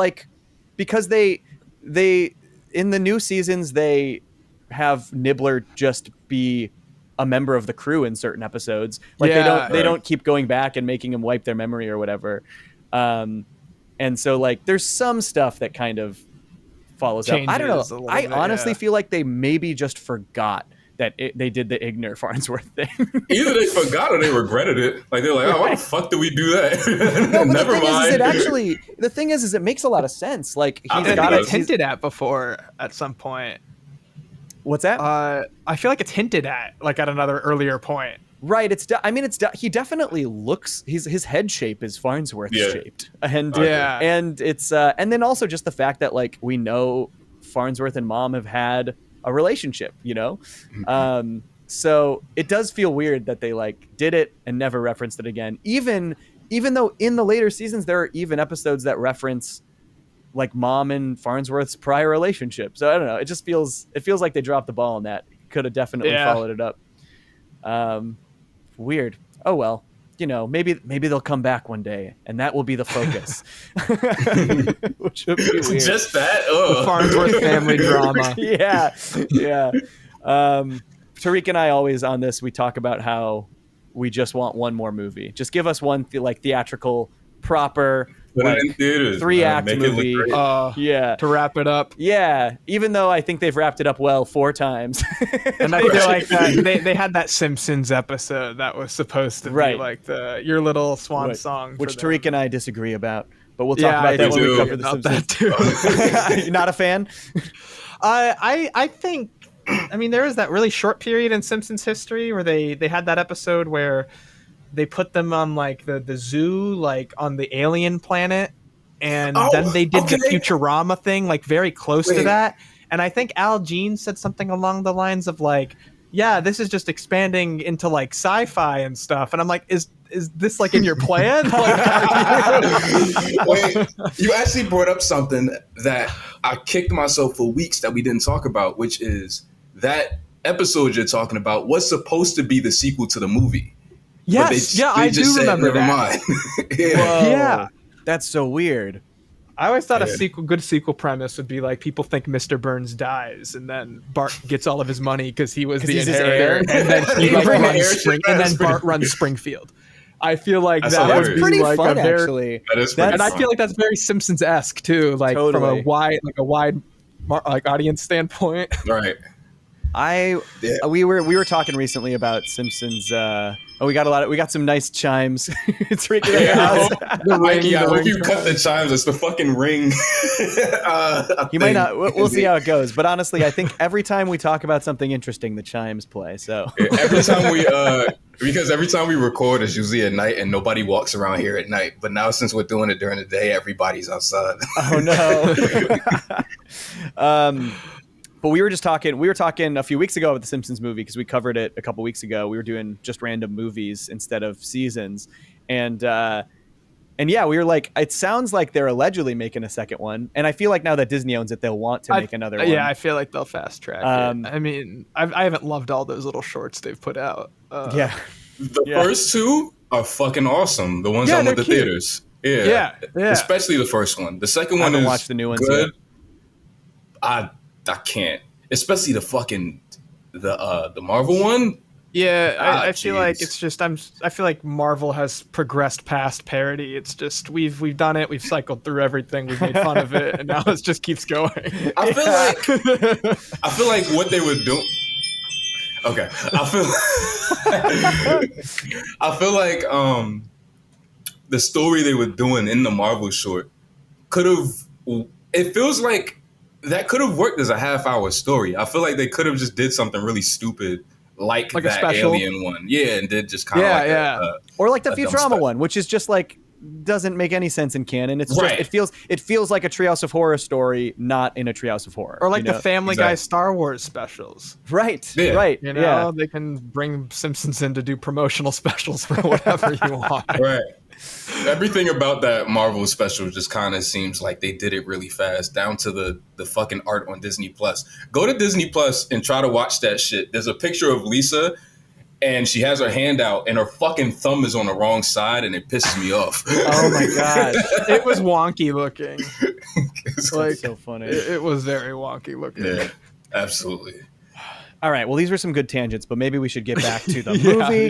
because they in the new seasons they have Nibbler just be a member of the crew in certain episodes. They don't keep going back and making him wipe their memory or whatever. And so there's some stuff that kind of follows up. I don't know. I honestly feel like they maybe just forgot that they did the Igner Farnsworth thing. Either they forgot or they regretted it. They're like, oh, why the fuck did we do that? No, Never mind. The thing is it makes a lot of sense. He's got it hinted at before at some point. What's that? I feel like it's hinted at at another earlier point. Right. He definitely looks. His head shape is Farnsworth shaped, and it's and then also just the fact that we know Farnsworth and Mom have had a relationship, so it does feel weird that they did it and never referenced it again. Even though in the later seasons there are even episodes that reference Mom and Farnsworth's prior relationship. So I don't know. It feels like they dropped the ball on that. Could have definitely followed it up. Weird. Oh well. Maybe they'll come back one day, and that will be the focus. Which would be weird. Just that? The Farnsworth family drama. Yeah. Tariq and I always on this, we talk about how we just want one more movie. Just give us one theatrical, proper, 3-act movie. To wrap it up. Yeah, even though I think they've wrapped it up well 4 times. And I feel like they had that Simpsons episode that was supposed to be your little swan song. Which Tariq and I disagree about. But we'll talk about that when we cover the Simpsons. You're not a fan? I think, there was that really short period in Simpsons history where they had that episode where they put them on the zoo, on the alien planet. And then they did the Futurama thing, very close to that. And I think Al Jean said something along the lines of this is just expanding into sci-fi and stuff. And I'm like, is this in your plan? Wait, you actually brought up something that I kicked myself for weeks that we didn't talk about, which is that episode you're talking about was supposed to be the sequel to the movie. Yes, I do remember that. Yeah, that's so weird. I always thought good sequel premise would be people think Mr. Burns dies, and then Bart gets all of his money because he was the inheritor, and then Bart runs Springfield. I feel like that would be pretty fun, actually. That is pretty fun. I feel like that's very Simpsons-esque too, totally. From a wide audience standpoint. Right. We were talking recently about Simpsons Oh, we got some nice chimes. It's Ricky. Mikey, I hope you cut the chimes. It's the fucking ring. You might not. We'll see how it goes. But honestly, I think every time we talk about something interesting, the chimes play. So every time because every time we record, it's usually at night, and nobody walks around here at night. But now, since we're doing it during the day, everybody's outside. Oh no. But we were talking a few weeks ago about the Simpsons movie because we covered it a couple weeks ago. We were doing just random movies instead of seasons. And yeah, we were like, it sounds like they're allegedly making a second one. And I feel like now that Disney owns it, they'll want to make another one. Yeah, I feel like they'll fast track it. I mean, I haven't loved all those little shorts they've put out. The first two are fucking awesome. The ones on with the cute. Theaters. Yeah. Especially the first one. The second one is watched the new ones good. Yet. I can't, especially the fucking the Marvel one. Yeah, I feel like it's just I feel like Marvel has progressed past parody. It's just we've done it. We've cycled through everything. We've made fun of it, and now it just keeps going. I feel like what they would do. Okay, I feel like the story they were doing in the Marvel short could have. It feels like. That could have worked as a half-hour story. I feel like they could have just did something really stupid, like that alien one, and did just kind of or like the Futurama one, which is just like doesn't make any sense in canon. It's just it feels like a Treehouse of Horror story, not in a Treehouse of Horror, or like the Family Guy Star Wars specials. Right. You know, they can bring Simpsons in to do promotional specials for whatever you want. Right. Everything about that Marvel special just kind of seems like they did it really fast, down to the fucking art on Disney Plus. Go to Disney Plus and try to watch that shit. There's a picture of Lisa, and she has her hand out, and her fucking thumb is on the wrong side, and it pisses me off. Oh my god, it was wonky looking. It's like so funny. It was very wonky looking. Yeah, absolutely. All right, well, these were some good tangents, but maybe we should get back to the movie.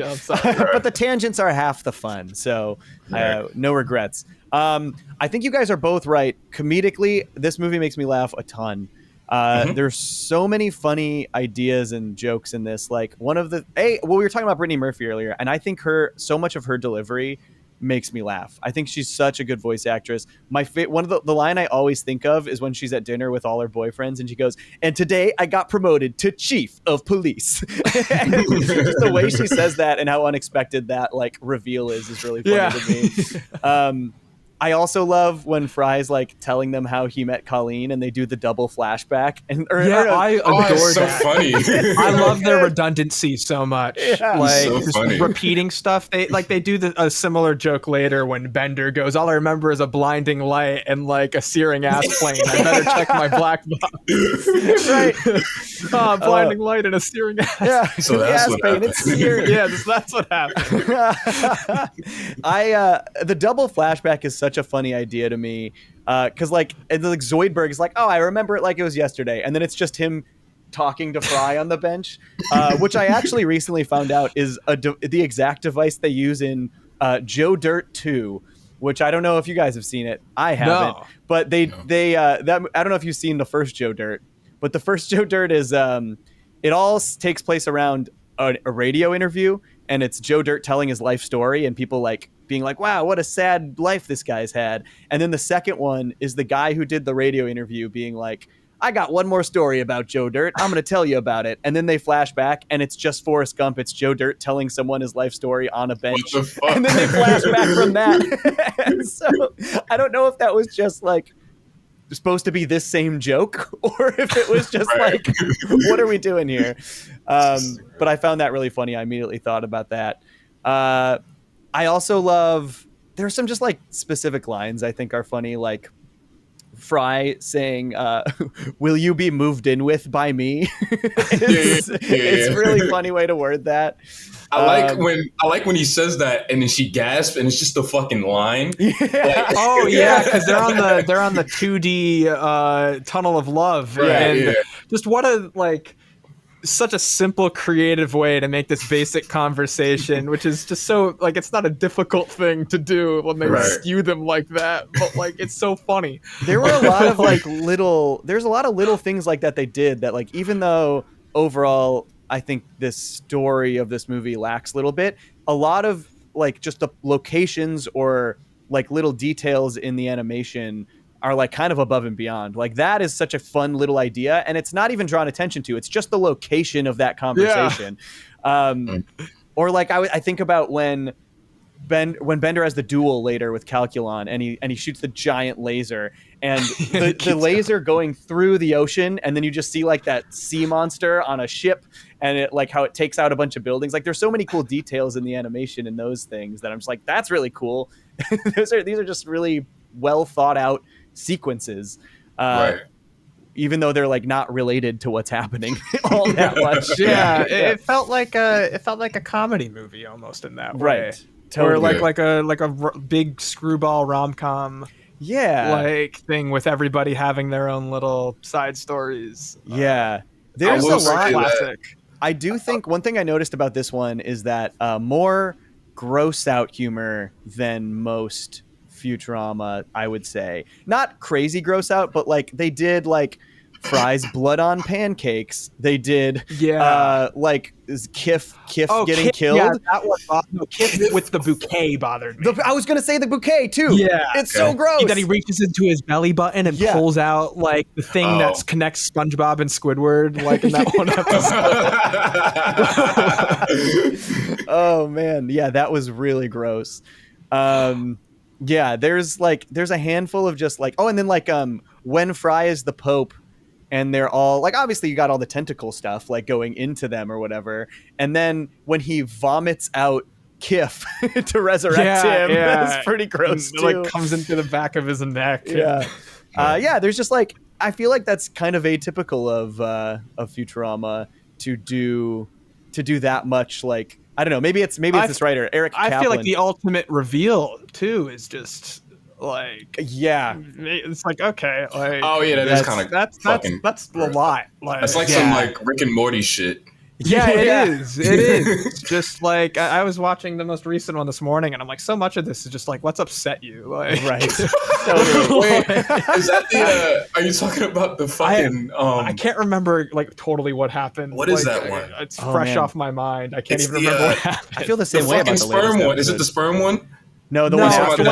But the tangents are half the fun, so no regrets. I think you guys are both right. Comedically, this movie makes me laugh a ton. There's so many funny ideas and jokes in this. Like we were talking about Brittany Murphy earlier, and I think so much of her delivery makes me laugh. I think she's such a good voice actress. One of the line I always think of is when she's at dinner with all her boyfriends and she goes, "And today I got promoted to chief of police." And just the way she says that and how unexpected that like reveal is really funny to me. I also love when Fry's like telling them how he met Colleen and they do the double flashback. I adore so that. Funny. I love their redundancy so much. Yeah. Like so just funny. Repeating stuff. They do a similar joke later when Bender goes, "All I remember is a blinding light and like a searing ass plane. I better check my black box." Right. Blinding light and a searing ass. Yeah. So that's what happened. It's searing. Yeah, that's what happened. The double flashback is such a funny idea to me because like Zoidberg is like, "Oh, I remember it like it was yesterday," and then it's just him talking to Fry on the bench, which I actually recently found out is the exact device they use in Joe Dirt 2, which I don't know if you guys have seen it. I haven't, but I don't know if you've seen the first Joe Dirt, but the first Joe Dirt is it all takes place around a radio interview, and it's Joe Dirt telling his life story and people like being like, "Wow, what a sad life this guy's had." And then the second one is the guy who did the radio interview being like, "I got one more story about Joe Dirt. I'm going to tell you about it." And then they flash back and it's just Forrest Gump. It's Joe Dirt telling someone his life story on a bench. What the fuck? And then they flash back from that. So I don't know if that was just like supposed to be this same joke or if it was just like, what are we doing here? But I found that really funny. I immediately thought about that. I also love, there's some just like specific lines I think are funny, like Fry saying, "Will you be moved in with by me?" It's a really funny way to word that. I like when he says that and then she gasps and it's just a fucking line. Yeah. Like, because they're on the 2D tunnel of love, and just what a like. Such a simple, creative way to make this basic conversation, which is just so like it's not a difficult thing to do when they skew them like that, but like it's so funny. There were a lot of like there's a lot of little things like that they did that like even though overall I think this story of this movie lacks a little bit, a lot of like just the locations or like little details in the animation are like kind of above and beyond. Like that is such a fun little idea, and it's not even drawn attention to. It's just the location of that conversation. Or like I think about when Bender has the duel later with Calculon, and he shoots the giant laser, and the laser going through the ocean, and then you just see like that sea monster on a ship, and it like how it takes out a bunch of buildings. Like there's so many cool details in the animation in those things that I'm just like, that's really cool. These are just really well thought out sequences. Right. Even though they're like not related to what's happening all that much. It felt like a comedy movie almost in that way. Right. Totally. Or like a big screwball rom-com like thing with everybody having their own little side stories. There's a lot. Classic. I do think one thing I noticed about this one is that more gross out humor than most Futurama, I would say. Not crazy gross out, but like they did like Fry's blood on pancakes. They did like Kif getting killed. Yeah, that was awesome. Kif with the bouquet bothered me. I was gonna say the bouquet too. Yeah, it's so gross. That he reaches into his belly button and pulls out like the thing that connects SpongeBob and Squidward, like in that one episode. Oh man, yeah, that was really gross. There's a handful of just like and then like when Fry is the Pope. And they're all like, obviously you got all the tentacle stuff like going into them or whatever. And then when he vomits out Kif to resurrect him, that's pretty gross too. Like comes into the back of his neck. There's just like, I feel like that's kind of atypical of Futurama to do that much. Like, I don't know, maybe it's this writer, Eric Kaplan. I feel like the ultimate reveal too is just like it's like okay like that is kind of that's a lot like it's like some like Rick and Morty shit. It is just like I was watching the most recent one this morning and I'm like, so much of this is just like, let's upset you, like right. Wait, is that the are you talking about the fucking I can't remember like totally what happened. What is that one? It's fresh off my mind. I can't even remember what happened. I feel the same way about the sperm one. Is it the sperm one? No, the one after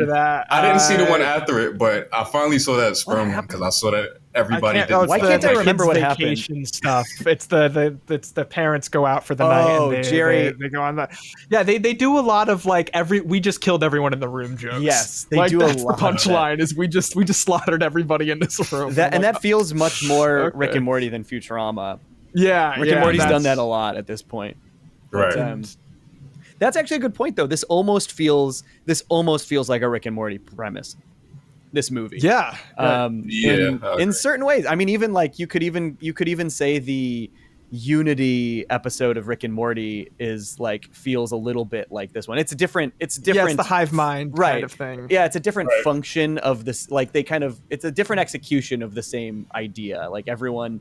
that. I didn't see the one after it, but I finally saw that sperm one because I saw that everybody did. Why can't I remember what happened? Stuff. It's the parents go out for the night. And Jerry. They go on that. Yeah, they do a lot of like we just killed everyone in the room jokes. Yes, they like, do a lot. The punchline is we just slaughtered everybody in this room. That feels much more Rick and Morty than Futurama. Yeah, Rick and Morty's done that a lot at this point. Right. But, that's actually a good point, though. This almost feels like a Rick and Morty premise. This movie, in certain ways. I mean, even like you could even say the Unity episode of Rick and Morty is like feels a little bit like this one. It's different. Yeah, it's the hive mind kind of thing. Yeah, it's a different function of this. Like it's a different execution of the same idea. Like everyone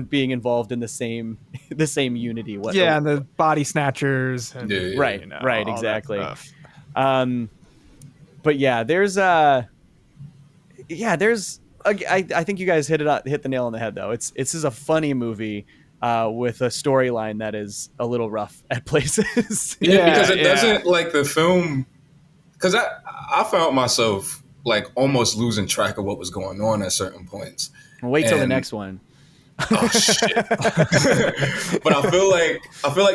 being involved in the same Unity. And the body snatchers. And, right, exactly. But I think you guys hit the nail on the head though. This is a funny movie. With a storyline that is a little rough at places. Because it doesn't like the film. Because I found myself like almost losing track of what was going on at certain points. Wait till the next one. Oh shit! But I feel like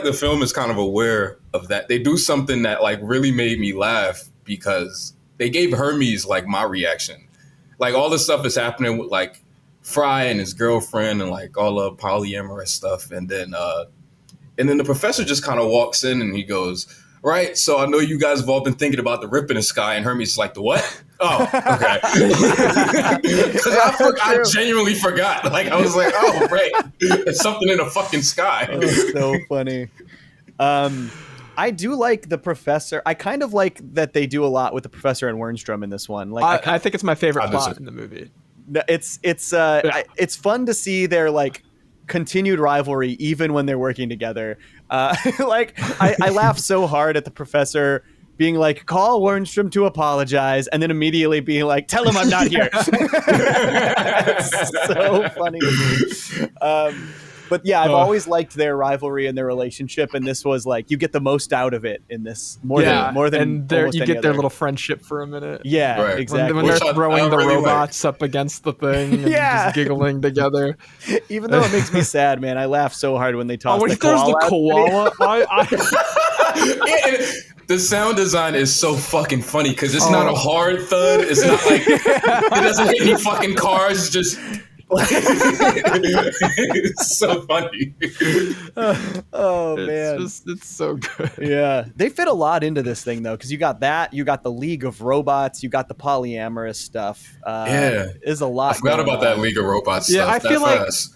the film is kind of aware of that. They do something that like really made me laugh because they gave Hermes like my reaction. Like all this stuff is happening with like Fry and his girlfriend and like all the polyamorous stuff, and then the professor just kind of walks in and he goes, "Right, so I know you guys have all been thinking about the rip in the sky," and Hermes is like, "The what?" Oh, okay. Because I genuinely forgot. Like I was like, "Oh, right, it's something in the fucking sky." Oh, so funny. I do like the professor. I kind of like that they do a lot with the professor and Wernstrom in this one. Like I think it's my favorite plot in the movie. It's fun to see their like continued rivalry even when they're working together. Like I laugh so hard at the professor being like, call Wernstrom to apologize, and then immediately being like, tell him I'm not here. It's so funny to me. But yeah, I've always liked their rivalry and their relationship, and this was like you get the most out of it in this more than and almost you any get their other. little friendship for a minute. Yeah, Right. exactly. When they're Which throwing I the really robots up against the thing and Yeah. just giggling together. Even though it makes me sad, man, I laugh so hard when they toss When the he throws koala. the koala, The sound design is so fucking funny because it's not a hard thud. It's not like it doesn't hit any fucking cars. It's just it's so funny. Oh man, it's so good. yeah. They fit a lot into this thing though, because you got the League of Robots, you got the polyamorous stuff. Is a lot. I forgot about that League of Robots stuff. I feel like fast.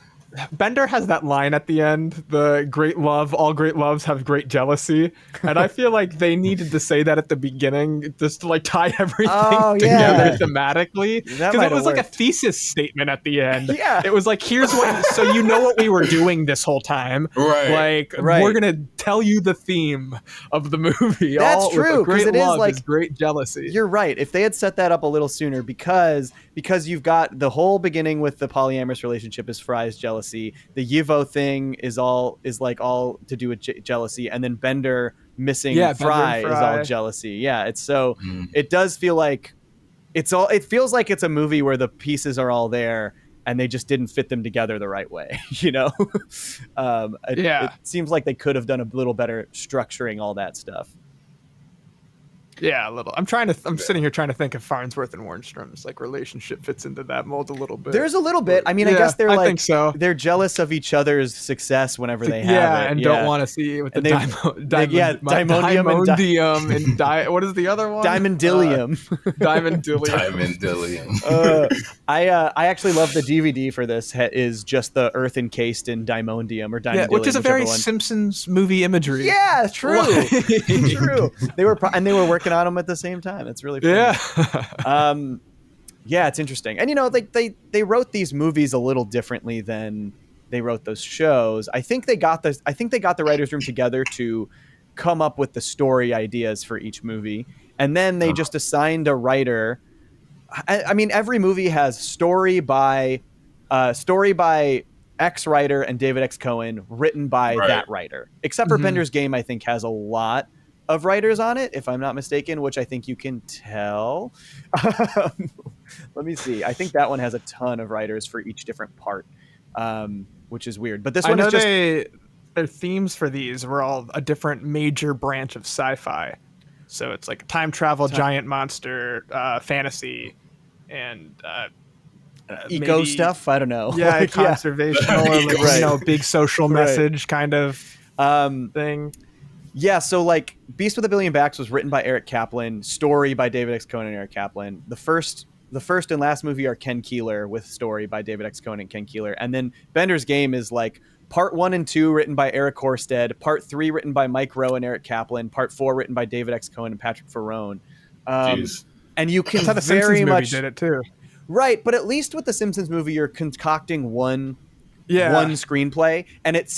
Bender has that line at the end, the great love, all great loves have great jealousy. And I feel like they needed to say that at the beginning just to like tie everything together thematically. Because it was like a thesis statement at the end. Yeah. It was like, here's what, so you know what we were doing this whole time. Right. Like, we're going to tell you the theme of the movie. That's true. Great it love is like great jealousy. You're right. If they had set that up a little sooner, because you've got the whole beginning with the polyamorous relationship is Fry's jealousy. The Yivo thing is all to do with jealousy, and then Bender missing Fry is all jealousy. Yeah, it's so it does feel like it feels like it's a movie where the pieces are all there and they just didn't fit them together the right way, you know? It seems like they could have done a little better structuring all that stuff. Yeah, a little. I'm sitting here trying to think if Farnsworth and Warnstrom's like relationship fits into that mold a little bit. There's a little bit. I mean, I guess they're like, I think so. They're jealous of each other's success whenever they have it. And don't want to see it with the Diamondium what is the other one? Diamondillium. I actually love the DVD for this. Is just the Earth encased in diamondium or diamondillium, which is a very Simpsons movie imagery. Yeah, true. True. They were working on them at the same time. It's really funny. Yeah. It's interesting. And you know, they wrote these movies a little differently than they wrote those shows. I think they got the writers' room together to come up with the story ideas for each movie, and then they just assigned a writer. I mean, every movie has story by X writer and David X. Cohen, written by that writer. Except for Bender's Game, I think has a lot of writers on it, if I'm not mistaken, which I think you can tell. Let me see. I think that one has a ton of writers for each different part, which is weird. But this one is just... their themes for these were all a different major branch of sci-fi. So it's like time travel, giant monster, fantasy, and... eco stuff? I don't know. Yeah, conservational, big social message kind of thing. Yeah, so like Beast with a Billion Backs was written by Eric Kaplan, story by David X. Cohen and Eric Kaplan. The first and last movie are Ken Keeler with story by David X. Cohen and Ken Keeler. And then Bender's Game is like part 1 and 2 written by Eric Horsted, part 3 written by Mike Rowe and Eric Kaplan, part 4 written by David X. Cohen and Patrick Farone. And you can the very Simpsons much movie did it too. Right, but at least with the Simpsons movie, you're concocting one screenplay,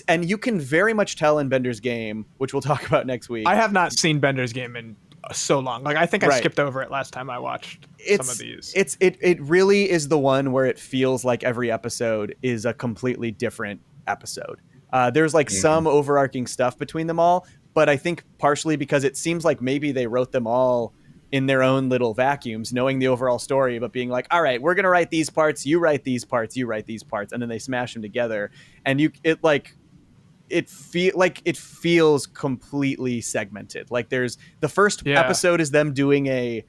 and you can very much tell in Bender's Game, which we'll talk about next week. I have not seen Bender's Game in so long. Like I think I skipped over it last time I watched some of these. It really is the one where it feels like every episode is a completely different episode. There's like some overarching stuff between them all, but I think partially because it seems like maybe they wrote them all in their own little vacuums, knowing the overall story, but being like, all right, we're going to write these parts, you write these parts, you write these parts. And then they smash them together. And it feels completely segmented. Like there's the first episode is them doing a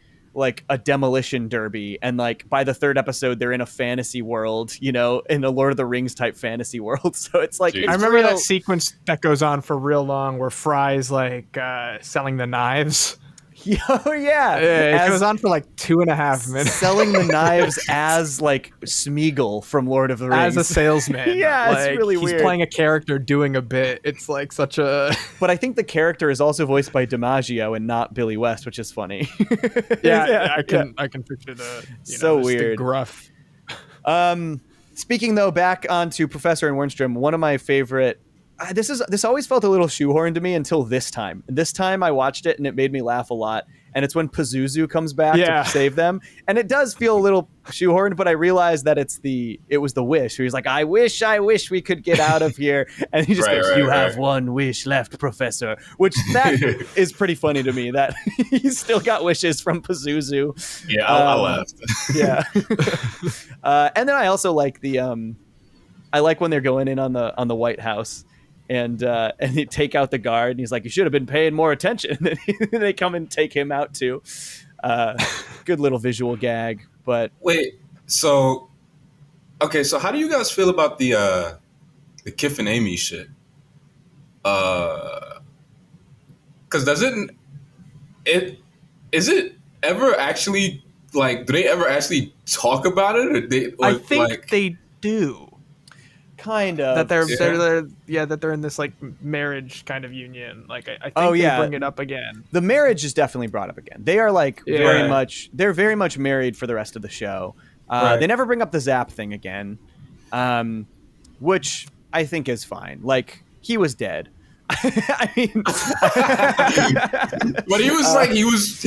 demolition derby. And like by the third episode, they're in a fantasy world, you know, in a Lord of the Rings type fantasy world. So it's like, I remember that sequence that goes on for real long where Fry's like selling the knives. Oh yeah, it goes on for like 2.5 minutes, selling the knives as like Smeagol from Lord of the Rings, as a salesman. It's really weird. He's playing a character doing a bit. It's like such a. But I think the character is also voiced by DiMaggio and not Billy West, which is funny. I can picture the so weird gruff. Speaking though, back onto Professor and Wernstrom, one of my favorite. This always felt a little shoehorned to me until this time. This time I watched it and it made me laugh a lot. and it's when Pazuzu comes back Yeah. to save them, and it does feel a little shoehorned, but I realize that it was the wish. Where he's like, I wish we could get out of here, and he just Right, goes, right, "You have right. one wish left, Professor," which that is pretty funny to me that he's still got wishes from Pazuzu. Yeah, I laughed. Yeah. And then I also like I like when they're going in on the White House and they take out the guard and he's like, you should have been paying more attention. And they come and take him out too. Good little visual gag, but Wait, so how do you guys feel about the Kif and Amy shit? Because is it ever actually like? Do they ever actually talk about it? I think they do. kind of That they're in this like marriage kind of union. Like I think they bring it up again. The marriage is definitely brought up again. They are like Yeah. they're very much married for the rest of the show. Right. They never bring up the Zap thing again, which I think is fine. Like, he was dead. I mean, but he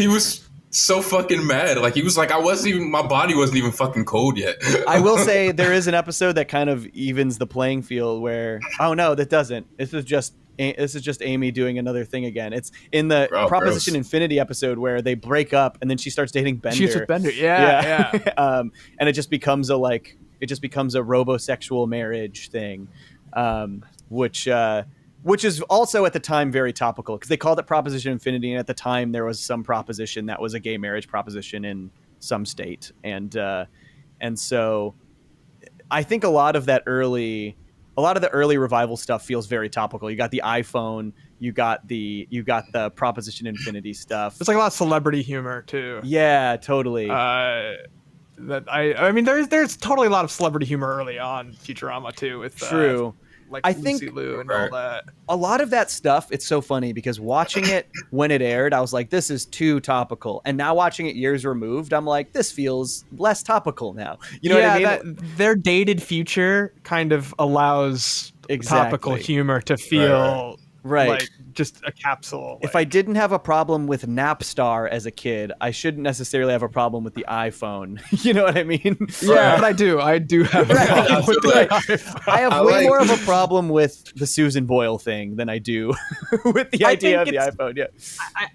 was so fucking mad. Like, he was like, my body wasn't even fucking cold yet. I will say there is an episode that kind of evens the playing field where, oh no, that doesn't. This is just Amy doing another thing again. It's in the Proposition gross. Infinity episode where they break up and then she starts dating Bender. She's with Bender. Yeah. And it just becomes a robosexual marriage thing, which is also at the time very topical because they called it Proposition Infinity, and at the time there was some proposition that was a gay marriage proposition in some state, and so I think a lot of the early revival stuff feels very topical. You got the iPhone, you got the Proposition Infinity stuff. It's like a lot of celebrity humor too. Yeah, totally. That I mean, there's totally a lot of celebrity humor early on Futurama too. With True. Like I Lucy think Liu and all that. A lot of that stuff, it's so funny because watching it when it aired, I was like, this is too topical. And now watching it years removed, I'm like, this feels less topical now. You know what I mean? Their dated future kind of allows topical humor to feel like just a capsule. If I didn't have a problem with Napstar as a kid, I shouldn't necessarily have a problem with the iPhone. You know what I mean? Yeah, but I do have a problem with the iPhone. I have way more of a problem with the Susan Boyle thing than I do with the idea of the iPhone. Yeah,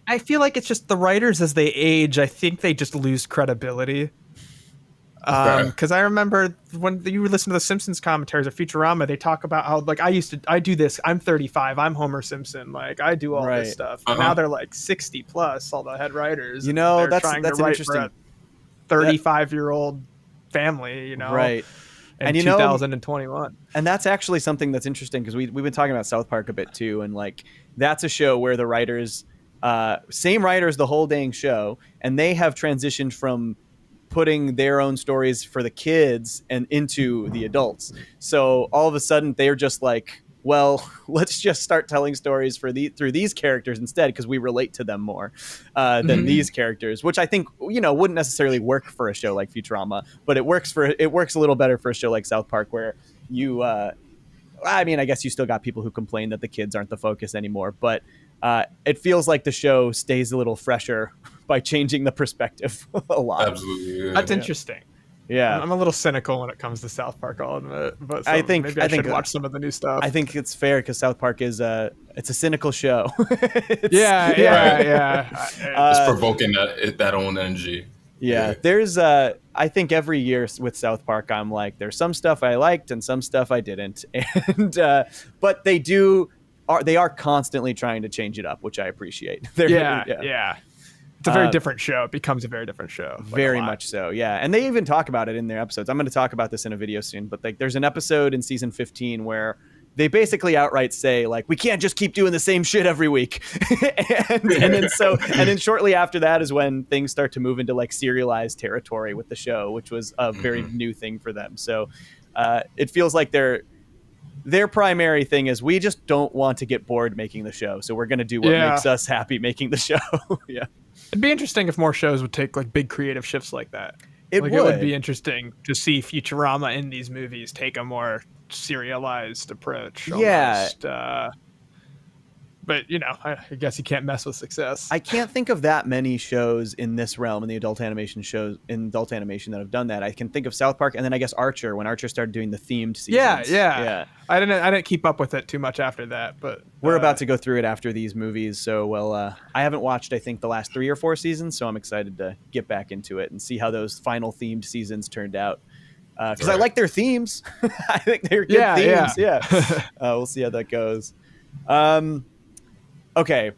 I feel like it's just the writers as they age, I think they just lose credibility. Because I remember when you listen to the Simpsons commentaries or Futurama, they talk about how like I do this. I'm 35. I'm Homer Simpson. Like I do all this stuff. Now they're like 60 plus. All the head writers. You know, they're that's trying to an write interesting. For a 35-year-old family. You know, right? In 2021. And that's actually something that's interesting because we've been talking about South Park a bit too, and like that's a show where the writers, same writers the whole dang show, and they have transitioned from putting their own stories for the kids and into the adults. So all of a sudden they're just like, well, let's just start telling stories through these characters instead because we relate to them more than these characters, which I think, you know, wouldn't necessarily work for a show like Futurama, but it works a little better for a show like South Park where you, I mean, I guess you still got people who complain that the kids aren't the focus anymore, but it feels like the show stays a little fresher by changing the perspective a lot. Absolutely. Yeah. That's interesting. Yeah. I'm a little cynical when it comes to South Park, I'll admit. But I think maybe I should watch some of the new stuff. I think it's fair because South Park is it's a cynical show. Yeah. It's provoking that own energy. Yeah. There's I think every year with South Park, I'm like, there's some stuff I liked and some stuff I didn't. And but they are constantly trying to change it up, which I appreciate. Yeah. It's a very different show. It becomes a very different show. Like very much so, yeah. And they even talk about it in their episodes. I'm going to talk about this in a video soon, but like, there's an episode in season 15 where they basically outright say, like, we can't just keep doing the same shit every week. and then shortly after that is when things start to move into like serialized territory with the show, which was a very new thing for them. So it feels like their primary thing is we just don't want to get bored making the show. So we're going to do what makes us happy making the show. Yeah. It'd be interesting if more shows would take like big creative shifts like that. It would be interesting to see Futurama in these movies take a more serialized approach. Almost. Yeah. but I guess you can't mess with success. I can't think of that many shows in this realm, in the adult animation shows, in adult animation, that have done that. I can think of South Park, and then I guess Archer, when Archer started doing the themed seasons. Yeah. I didn't keep up with it too much after that, but we're about to go through it after these movies. So, I haven't watched, I think, the last 3 or 4 seasons, so I'm excited to get back into it and see how those final themed seasons turned out. Because I like their themes. I think they're good themes. Yeah. We'll see how that goes. Okay.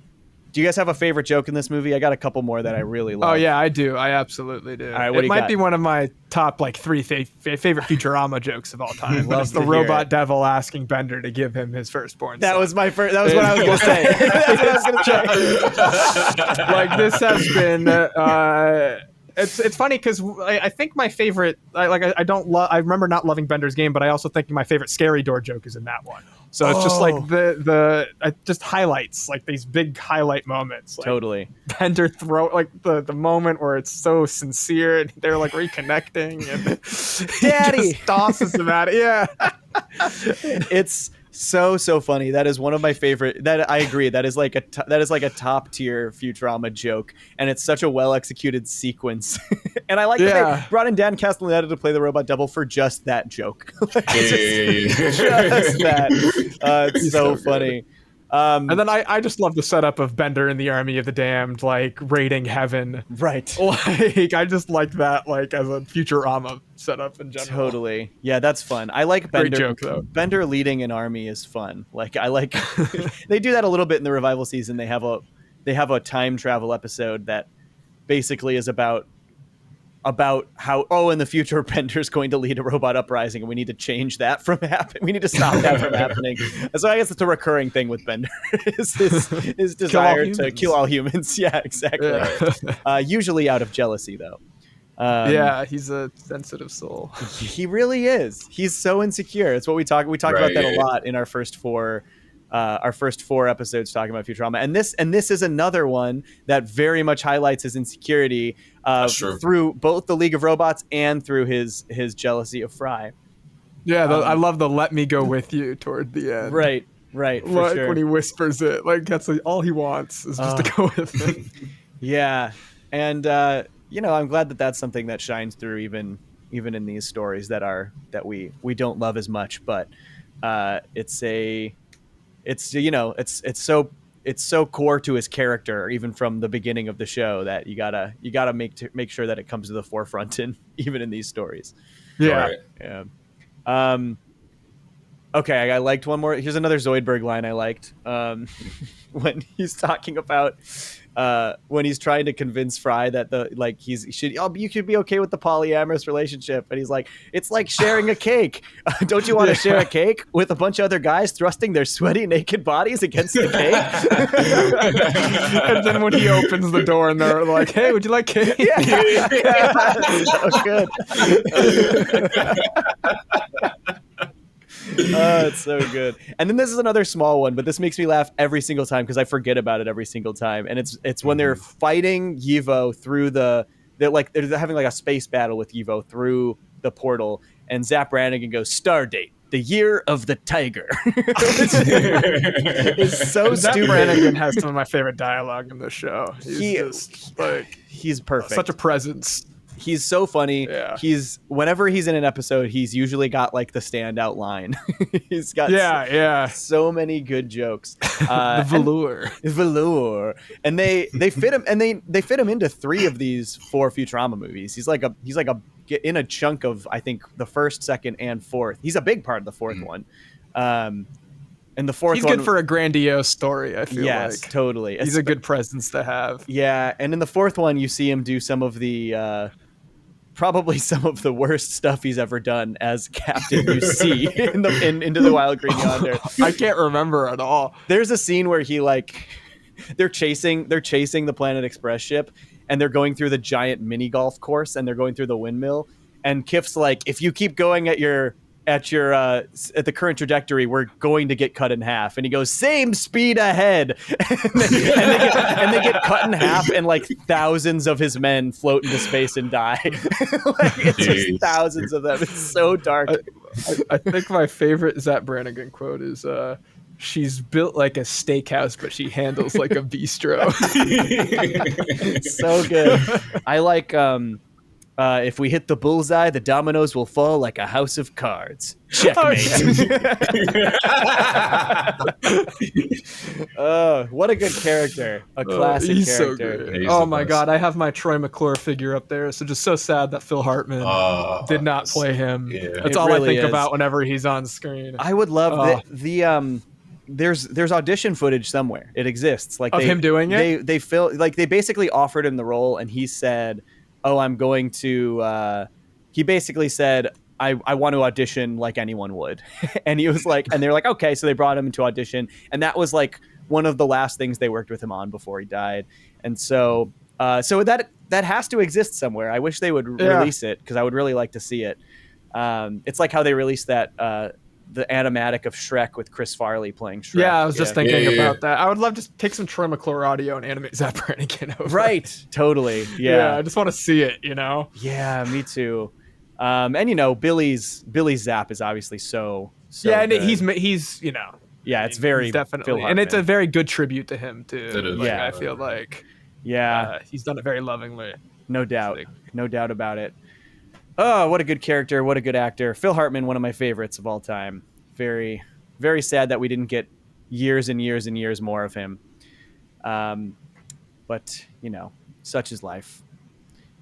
Do you guys have a favorite joke in this movie? I got a couple more that I really love. Oh yeah, I do. I absolutely do. All right, what it might be one of my top 3 favorite Futurama jokes of all time. It's the robot devil asking Bender to give him his firstborn. That was my first. That was what I was going to say. That's what I was going to say. This has been. It's funny because I think my favorite. I remember not loving Bender's game, but I also think my favorite scary door joke is in that one. So it's just it just highlights these big highlight moments. Totally. Bender throw the moment where it's so sincere and they're reconnecting and Daddy he just tosses him at it. Yeah. It's so funny. That is one of my favorite. That I agree. That is like a top tier Futurama joke, and it's such a well executed sequence. And I like that they brought in Dan Castellaneta to play the robot devil for just that joke. Just that. It's so funny. And then I just love the setup of Bender in the Army of the Damned, raiding heaven. Right. I just like that, as a Futurama setup in general. Totally. Yeah, that's fun. I like Bender. Great joke, though. Bender leading an army is fun. I like. They do that a little bit in the revival season. They have a time travel episode that basically is about how in the future Bender's going to lead a robot uprising and we need to change that from happening. We need to stop that from happening. And so I guess it's a recurring thing with Bender is his desire to kill all humans. Yeah, exactly. Yeah. Usually out of jealousy though. He's a sensitive soul. He really is. He's so insecure. It's what we talk about that a lot in our first 4 episodes talking about Futurama, and this is another one that very much highlights his insecurity through both the League of Robots and through his jealousy of Fry. Yeah, I love the "let me go with you" toward the end. Right, for sure. When he whispers it, that's all he wants is just to go with it. Yeah, and I'm glad that that's something that shines through even in these stories that we don't love as much, but it's so core to his character, even from the beginning of the show, that you gotta make sure that it comes to the forefront even in these stories. Yeah. Yeah. Okay, I liked one more. Here's another Zoidberg line I liked. When he's talking about when he's trying to convince Fry that you should be okay with the polyamorous relationship, and he's like, it's like sharing a cake. Don't you want to share a cake with a bunch of other guys thrusting their sweaty naked bodies against the cake? And then when he opens the door and they're like, hey, would you like cake? Yeah. So good. Oh, it's so good. And then this is another small one, but this makes me laugh every single time because I forget about it every single time. And it's when they're fighting Yivo through they're having a space battle with Yivo through the portal, and Zap Brannigan goes, "Stardate, the year of the tiger." It's so Zap stupid. Brannigan has some of my favorite dialogue in the show. He's perfect. Such a presence. He's so funny. Yeah. Whenever he's in an episode, he's usually got the standout line. He's got so many good jokes. The velour. And they fit him, and they fit him into 3 of these 4 Futurama movies. He's in a chunk of, I think, the first, second, and 4th. He's a big part of the 4th one. And the 4th he's one, good for a grandiose story, I feel like. Yes, totally. He's a good presence to have. Yeah, and in the 4th one, you see him do some of the probably some of the worst stuff he's ever done as Captain UC in Into the Wild Green Yonder. I can't remember at all. There's a scene where they're chasing the Planet Express ship, and they're going through the giant mini golf course, and they're going through the windmill, and Kif's like, if you keep going at the current trajectory, we're going to get cut in half. And he goes, same speed ahead. and they get cut in half, and thousands of his men float into space and die. It's just thousands of them. It's so dark. I think my favorite Zap Brannigan quote is, she's built like a steakhouse, but she handles like a bistro. So good. I like if we hit the bullseye, the dominoes will fall like a house of cards. Checkmate. What a good character. A classic He's character. so good. He's Oh the my best. God, I have my Troy McClure figure up there. So just so sad that Phil Hartman did not play him. Yeah. That's It all really I think is. about whenever he's on screen. I would love there's audition footage somewhere. It exists. Like Of him doing it? They basically offered him the role and he said, "Oh, I'm going to he basically said I want to audition like anyone would." And he was like, and they're like, "Okay." So they brought him into audition, and that was like one of the last things they worked with him on before he died. And so that has to exist somewhere. I wish they would release it because I would really like to see it. It's like how they released that the animatic of Shrek with Chris Farley playing Shrek. Yeah, I was just thinking Yeah. about that. I would love to take some Troy McClure audio and animate Zap Brannigan over. Right. Totally. Yeah. I just want to see it, you know? Yeah, me too. And you know, Billy's Zap is obviously so Yeah, and good. he's you know. Yeah, it's very he's Phil definitely, and it's a Hartman. very good tribute to him too. It is. Like, Yeah. I feel like he's done it very lovingly. No doubt. No doubt about it. Oh, what a good character. What a good actor. Phil Hartman, one of my favorites of all time. Very, very sad that we didn't get years and years and years more of him. But, you know, such is life.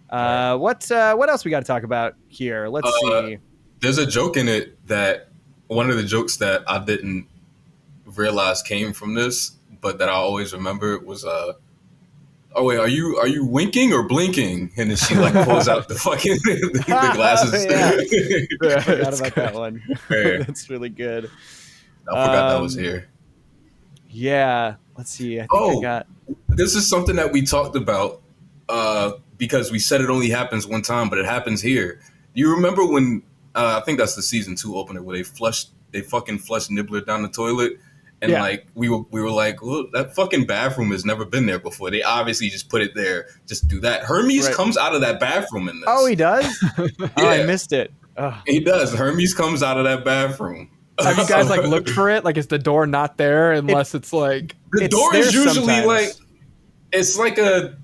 What else we got to talk about here? Let's see. There's a joke in it that one of the jokes that I didn't realize came from this, but that I always remember was oh wait, are you winking or blinking? And then she like pulls out the fucking the glasses. Yeah. I forgot about that one. Yeah. That's really good. I forgot that was here. Yeah. Let's see. I think I got. This is something that we talked about because we said it only happens one time, but it happens here. Do you remember when I think that's the season 2 opener where they fucking flushed Nibbler down the toilet? And like we were like, well, that fucking bathroom has never been there before. They obviously just put it there, just do that. Hermes comes out of that bathroom in this. Oh, he does? Oh, I missed it. Ugh. He does. Hermes comes out of that bathroom. Have you guys like looked for it? Like, is the door not there unless it's like The It's door is there usually sometimes. like it's like a.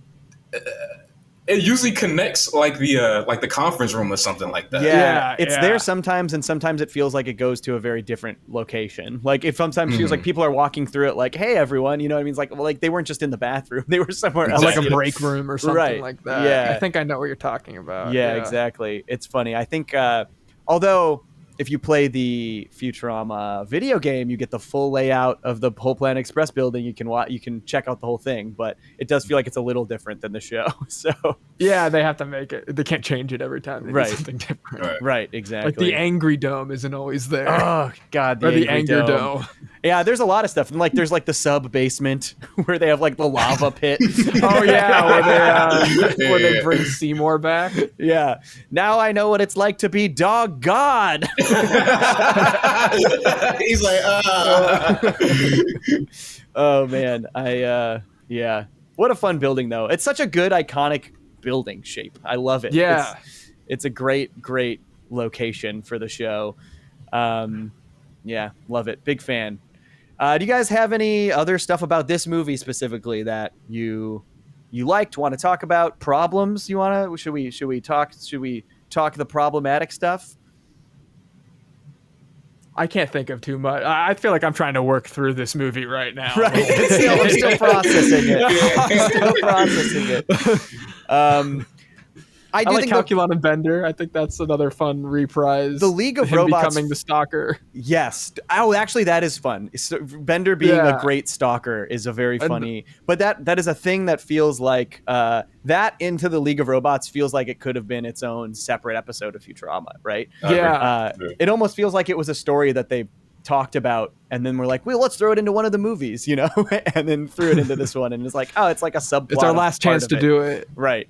It usually connects like the conference room or something like that. Yeah, it's yeah. there sometimes, and sometimes it feels like it goes to a very different location. Like if sometimes feels like people are walking through it, like, "Hey, everyone," you know what I mean? It's like, well, like they weren't just in the bathroom; they were somewhere else, like a you know? break room or something Right. like that? Yeah. I think I know what you're talking about. Yeah, exactly. It's funny. I think, although if you play the Futurama video game, you get the full layout of the whole Planet Express building. You can check out the whole thing, but it does feel like it's a little different than the show. So Yeah, they have to make it. They can't change it every time. They do Right. something different. right, exactly. Like the Angry Dome isn't always there. Oh God, or the Angry Anger Dome. Dome. Yeah, there's a lot of stuff. And like there's like the sub basement where they have like the lava pit. Oh yeah, where they bring Seymour back. Yeah. Now I know what it's like to be dog god. He's like, Oh man. Yeah. What a fun building though. It's such a good iconic building shape. I love it. Yeah. It's a great location for the show. Yeah, love it. Big fan. Do you guys have any other stuff about this movie specifically that you liked, want to talk about? Problems you want to? Should we talk the problematic stuff? I can't think of too much. I feel like I'm trying to work through this movie right now. Right. I'm still processing it. I do like think Calculon and Bender. I think that's another fun reprise. The League of him Robots becoming the stalker. yes. Oh, actually, that is fun. Bender being a Yeah. great stalker is a very funny. But that is a thing that feels like that into the League of Robots feels like it could have been its own separate episode of Futurama, right? Yeah. It almost feels like it was a story that they talked about and then we're like, well, let's throw it into one of the movies, you know, and then threw it into this one, and it's like, oh, it's like a subplot. It's our last chance to do it. Right.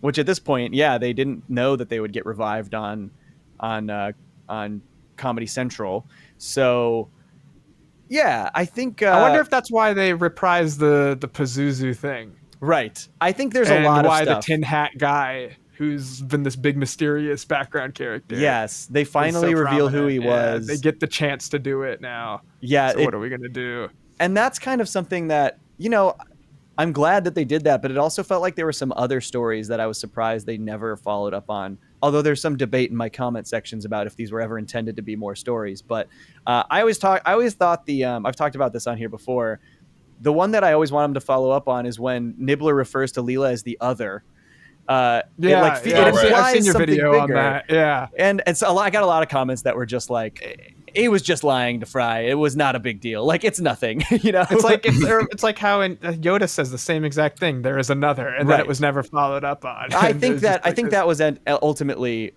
Which at this point, yeah, they didn't know that they would get revived on Comedy Central. So, yeah, I think. I wonder if that's why they reprised the Pazuzu thing. Right. I think there's and a lot of why stuff. the tin hat guy who's been this big mysterious background character. Yes, they finally reveal who he was. They get the chance to do it now. Yeah. So what are we going to do? And that's kind of something that, I'm glad that they did that, but it also felt like there were some other stories that I was surprised they never followed up on. Although there's some debate in my comment sections about if these were ever intended to be more stories. But I always thought I've talked about this on here before. The one that I always want them to follow up on is when Nibbler refers to Leela as the other. I've seen your video on that. Yeah. And so I got a lot of comments that were just like, he was just lying to Fry. It was not a big deal. Like, it's nothing, It's like how Yoda says the same exact thing. There is another, and then it was never followed up on. I think that was ultimately,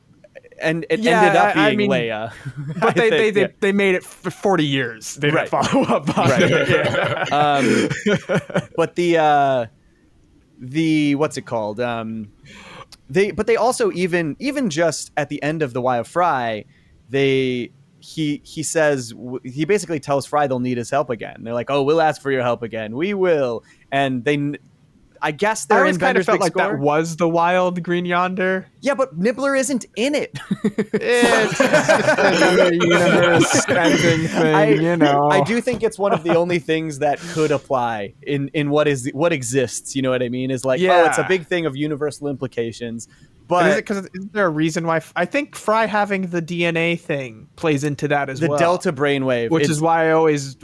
and it ended up being Leia. But they made it for 40 years. They didn't follow up on it. Yeah. But the what's it called? They also even just at the end of the Why of Fry, he says, he basically tells Fry they'll need his help again. They're like, oh, we'll ask for your help again. We will. And I guess they're in kind of Bender's felt Big like Score. that was the wild Green Yonder. Yeah, but Nibbler isn't in it. It's just another universe ending thing, I do think it's one of the only things that could apply in what exists. You know what I mean? Is like, it's a big thing of universal implications. But is there a reason why? I think Fry having the DNA thing plays into that as well. The delta brainwave, which is why I always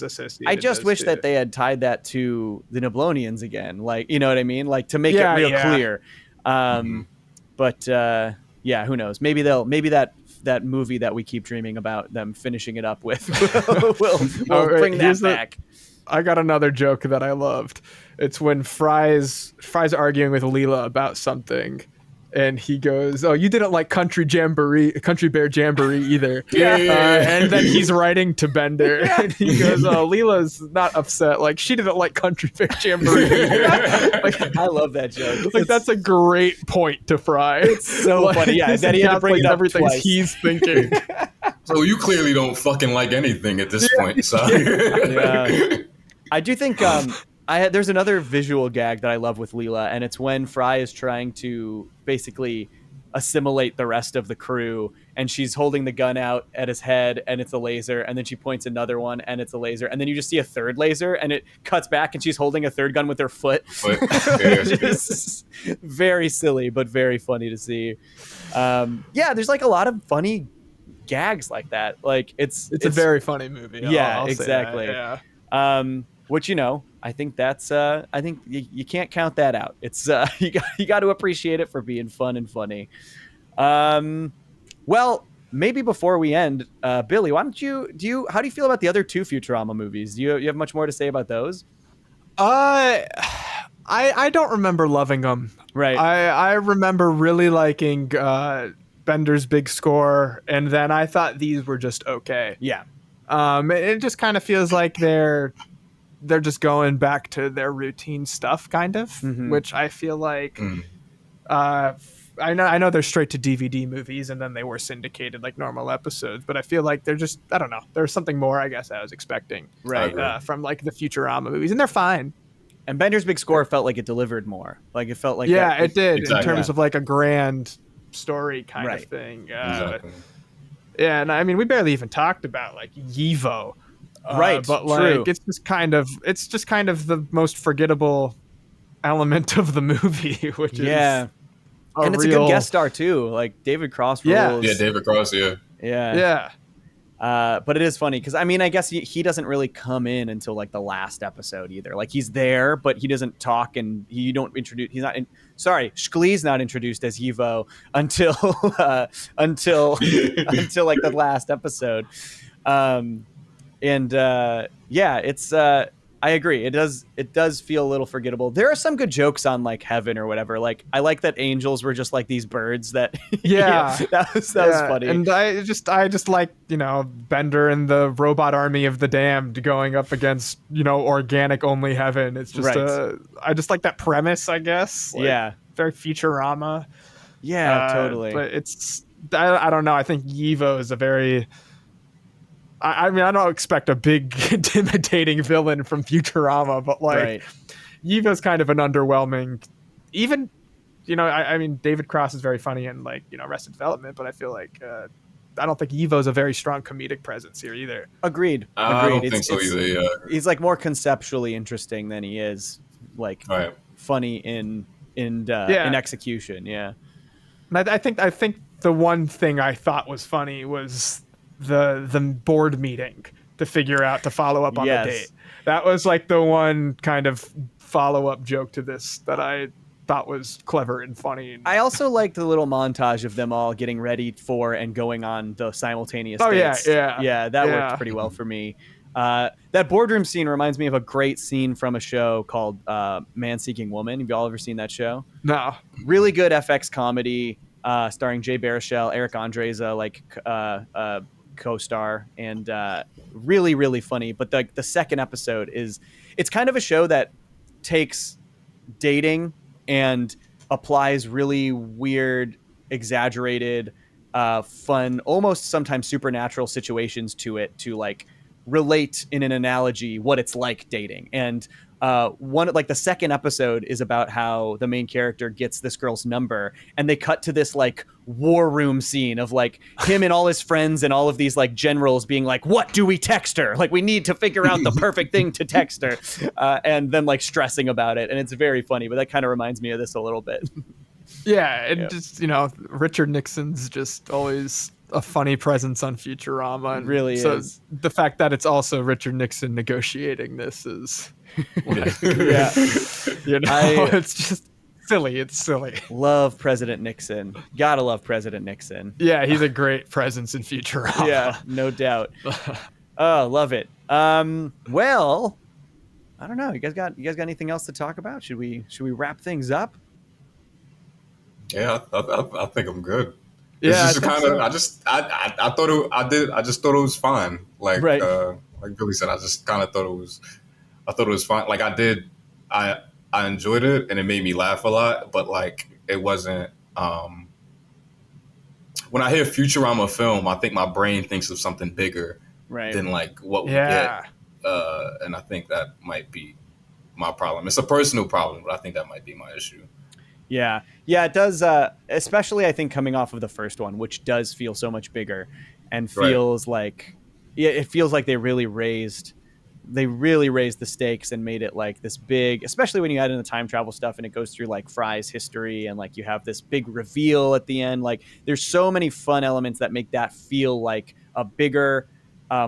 associate. I just wish that they had tied that to the Niblonians again, like, you know what I mean, like to make it real clear. But who knows? Maybe that movie that we keep dreaming about them finishing it up with will bring that back. I got another joke that I loved. It's when Fry's arguing with Leela about something, and he goes, "Oh, you didn't like Country Bear Jamboree either." And then he's writing to Bender, and he goes, "Oh, Leela's not upset. Like, she didn't like Country Bear Jamboree either." Like, I love that joke. Like, that's a great point to Fry. It's so funny. Yeah, that he had to bring it up everything twice. He's thinking. So you clearly don't fucking like anything at this point. So yeah. I do think there's another visual gag that I love with Leela, and it's when Fry is trying to basically assimilate the rest of the crew, and she's holding the gun out at his head, and it's a laser, and then she points another one, and it's a laser, and then you just see a third laser, and it cuts back, and she's holding a third gun with her foot. Just very silly, but very funny to see. There's like a lot of funny gags like that. Like it's a very funny movie. Yeah, I'll exactly. Say that, yeah. Which, I think that's I think you can't count that out. It's you got to appreciate it for being fun and funny. Well, maybe before we end, Billy, why don't how do you feel about the other two Futurama movies? Do you have much more to say about those? I don't remember loving them. Right. I remember really liking Bender's Big Score, and then I thought these were just okay. Yeah. It just kind of feels like they're just going back to their routine stuff, kind of, which I feel like. I know they're straight to DVD movies, and then they were syndicated like normal episodes, but I feel like they're just, I don't know, there's something more, I guess, I was expecting, from like the Futurama movies, and they're fine. And Bender's Big Score felt like it delivered more. Like it felt like it did exactly. in terms of like a grand story kind of thing. Exactly. Yeah, and I mean, we barely even talked about like Yivo, but like true. it's just kind of the most forgettable element of the movie, which is and it's a good guest star too, like David Cross rules. Yeah, David Cross. Yeah. But it is funny because I mean, I guess he doesn't really come in until like the last episode either. Like he's there, but he doesn't talk, and Shklee's not introduced as Yivo until until like the last episode. It's I agree. It does feel a little forgettable. There are some good jokes on like heaven or whatever. Like I like that angels were just like these birds that that was funny. And I just like, Bender and the robot army of the damned going up against, organic only heaven. It's just I just like that premise, I guess. Like, very Futurama. Yeah, totally. But it's I don't know. I think Yivo is a very I mean, I don't expect a big, intimidating villain from Futurama, but like, Yivo's kind of an underwhelming. Even I mean, David Cross is very funny in like, Arrested Development, but I feel like I don't think Evo's a very strong comedic presence here either. Agreed. I don't think so either. Yeah. He's like more conceptually interesting than he is like Right. funny in execution. Yeah. And I think the one thing I thought was funny was the board meeting to follow up on the date. That was like the one kind of follow-up joke to this that I thought was clever and funny. I also liked the little montage of them all getting ready for and going on the simultaneous dates. Yeah, that worked pretty well for me. That boardroom scene reminds me of a great scene from a show called Man Seeking Woman. Have y'all ever seen that show? No. Really good FX comedy starring Jay Baruchel, Eric Andre's co-star, and really, really funny. But the second episode it's kind of a show that takes dating and applies really weird, exaggerated, fun, almost sometimes supernatural situations to it to like relate in an analogy what it's like dating. And the second episode is about how the main character gets this girl's number, and they cut to this like war room scene of like him and all his friends and all of these like generals being like, what do we text her? Like, we need to figure out the perfect thing to text her, and them like stressing about it. And it's very funny, but that kind of reminds me of this a little bit. Yeah. And just, Richard Nixon's just always a funny presence on Futurama. And really so is. The fact that it's also Richard Nixon negotiating this is it's just silly. It's silly. Love President Nixon. Gotta love President Nixon. Yeah, he's a great presence in Futurama. Yeah, no doubt. Oh, love it. Well, I don't know. You guys got anything else to talk about? Should we wrap things up? Yeah, I think I'm good. Yeah, it's just kind of. I just thought it was fine. Like like Billy said, I just kind of thought it was. I thought it was fine. Like I enjoyed it, and it made me laugh a lot. But like it wasn't. When I hear Futurama film, I think my brain thinks of something bigger than like what we get. And I think that might be my problem. It's a personal problem, but I think that might be my issue. Yeah, it does. Especially, I think coming off of the first one, which does feel so much bigger, and feels like, it feels like they really raised the stakes and made it like this big. Especially when you add in the time travel stuff, and it goes through like Fry's history, and like you have this big reveal at the end. Like, there's so many fun elements that make that feel like a bigger,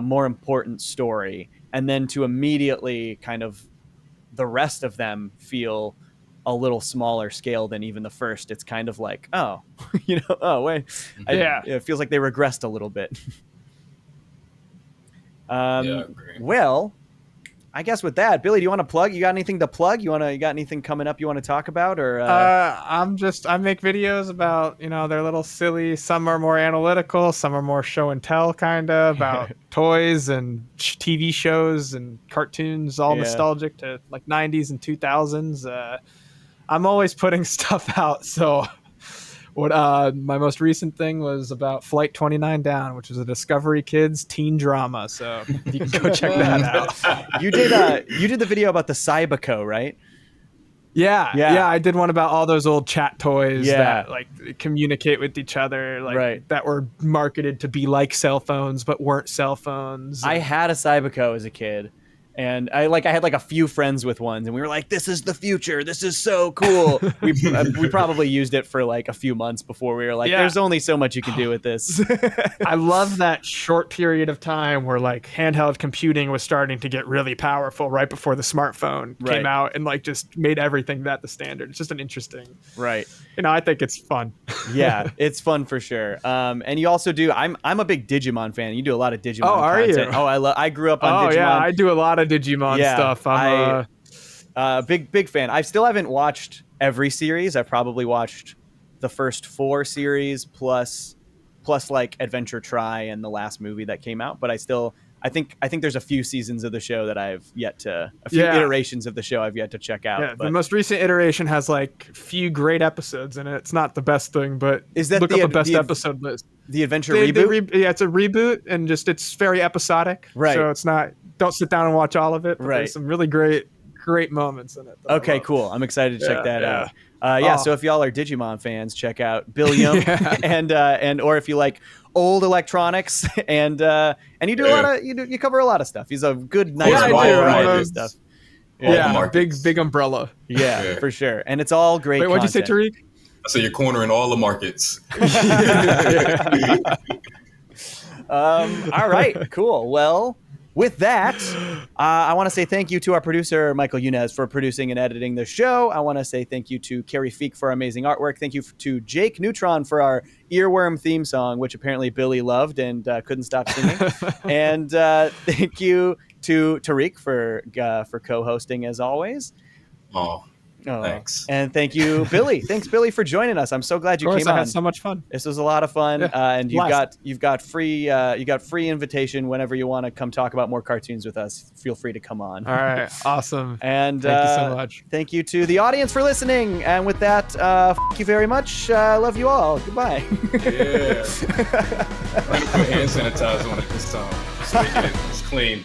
more important story, and then to immediately kind of the rest of them feel a little smaller scale than even the first. It's kind of like, oh, wait. It feels like they regressed a little bit. I agree. Well, I guess with that, Billy, do you want to plug? You got anything to plug? You got anything coming up you want to talk about? Or I make videos about, they're a little silly. Some are more analytical, some are more show and tell kind of about toys and TV shows and cartoons, all nostalgic to like 90s and 2000s. I'm always putting stuff out. So what my most recent thing was about Flight 29 Down, which is a Discovery Kids teen drama. So you can go check that out. You did the video about the Cyberco, right? Yeah. I did one about all those old chat toys that like communicate with each other, like that were marketed to be like cell phones but weren't cell phones. I had a Cyberco as a kid. And I had like a few friends with ones, and we were like, "This is the future. This is so cool." We probably used it for like a few months before we were like, "There's only so much you can do with this." I love that short period of time where like handheld computing was starting to get really powerful right before the smartphone came out, and like just made everything that the standard. It's just an interesting, I think it's fun. Yeah, it's fun for sure. And you also do. I'm a big Digimon fan. You do a lot of Digimon. Oh, are content. you? Oh, I grew up on Digimon. Oh yeah, I do a lot of Digimon stuff. I'm big fan. I still haven't watched every series. I've probably watched the first 4 series plus like Adventure Try and the last movie that came out. But I think there's a few seasons of the show that I've yet to iterations of the show I've yet to check out. Yeah, the most recent iteration has like few great episodes in it. It's not the best thing, but look up a best episode list. The Adventure reboot? It's a reboot, and just it's very episodic. Right. So it's not. Don't sit down and watch all of it. But there's some really great moments in it. Okay, cool. I'm excited to check that So if y'all are Digimon fans, check out Billiam and or if you like old electronics and you do a lot of you cover a lot of stuff. He's a good, nice variety of stuff. Big umbrella. Yeah, for sure. And it's all great. Wait, what'd you say, Tariq? So you're cornering all the markets. All right, cool. Well, with that, I want to say thank you to our producer, Michael Yunez, for producing and editing the show. I want to say thank you to Kerrifique for amazing artwork. Thank you to Jakeneutron for our earworm theme song, which apparently Billy loved and couldn't stop singing. And thank you to Tariq for co-hosting as always. Thanks. And thank you, Billy. Thanks, Billy, for joining us. I'm so glad you came on. I had so much fun. This was a lot of fun, and you've got free invitation whenever you want to come talk about more cartoons with us. Feel free to come on. All right, awesome. And thank you so much. Thank you to the audience for listening. And with that, thank you very much. Love you all. Goodbye. Yeah. Put hand sanitizer on it this time. So it's clean.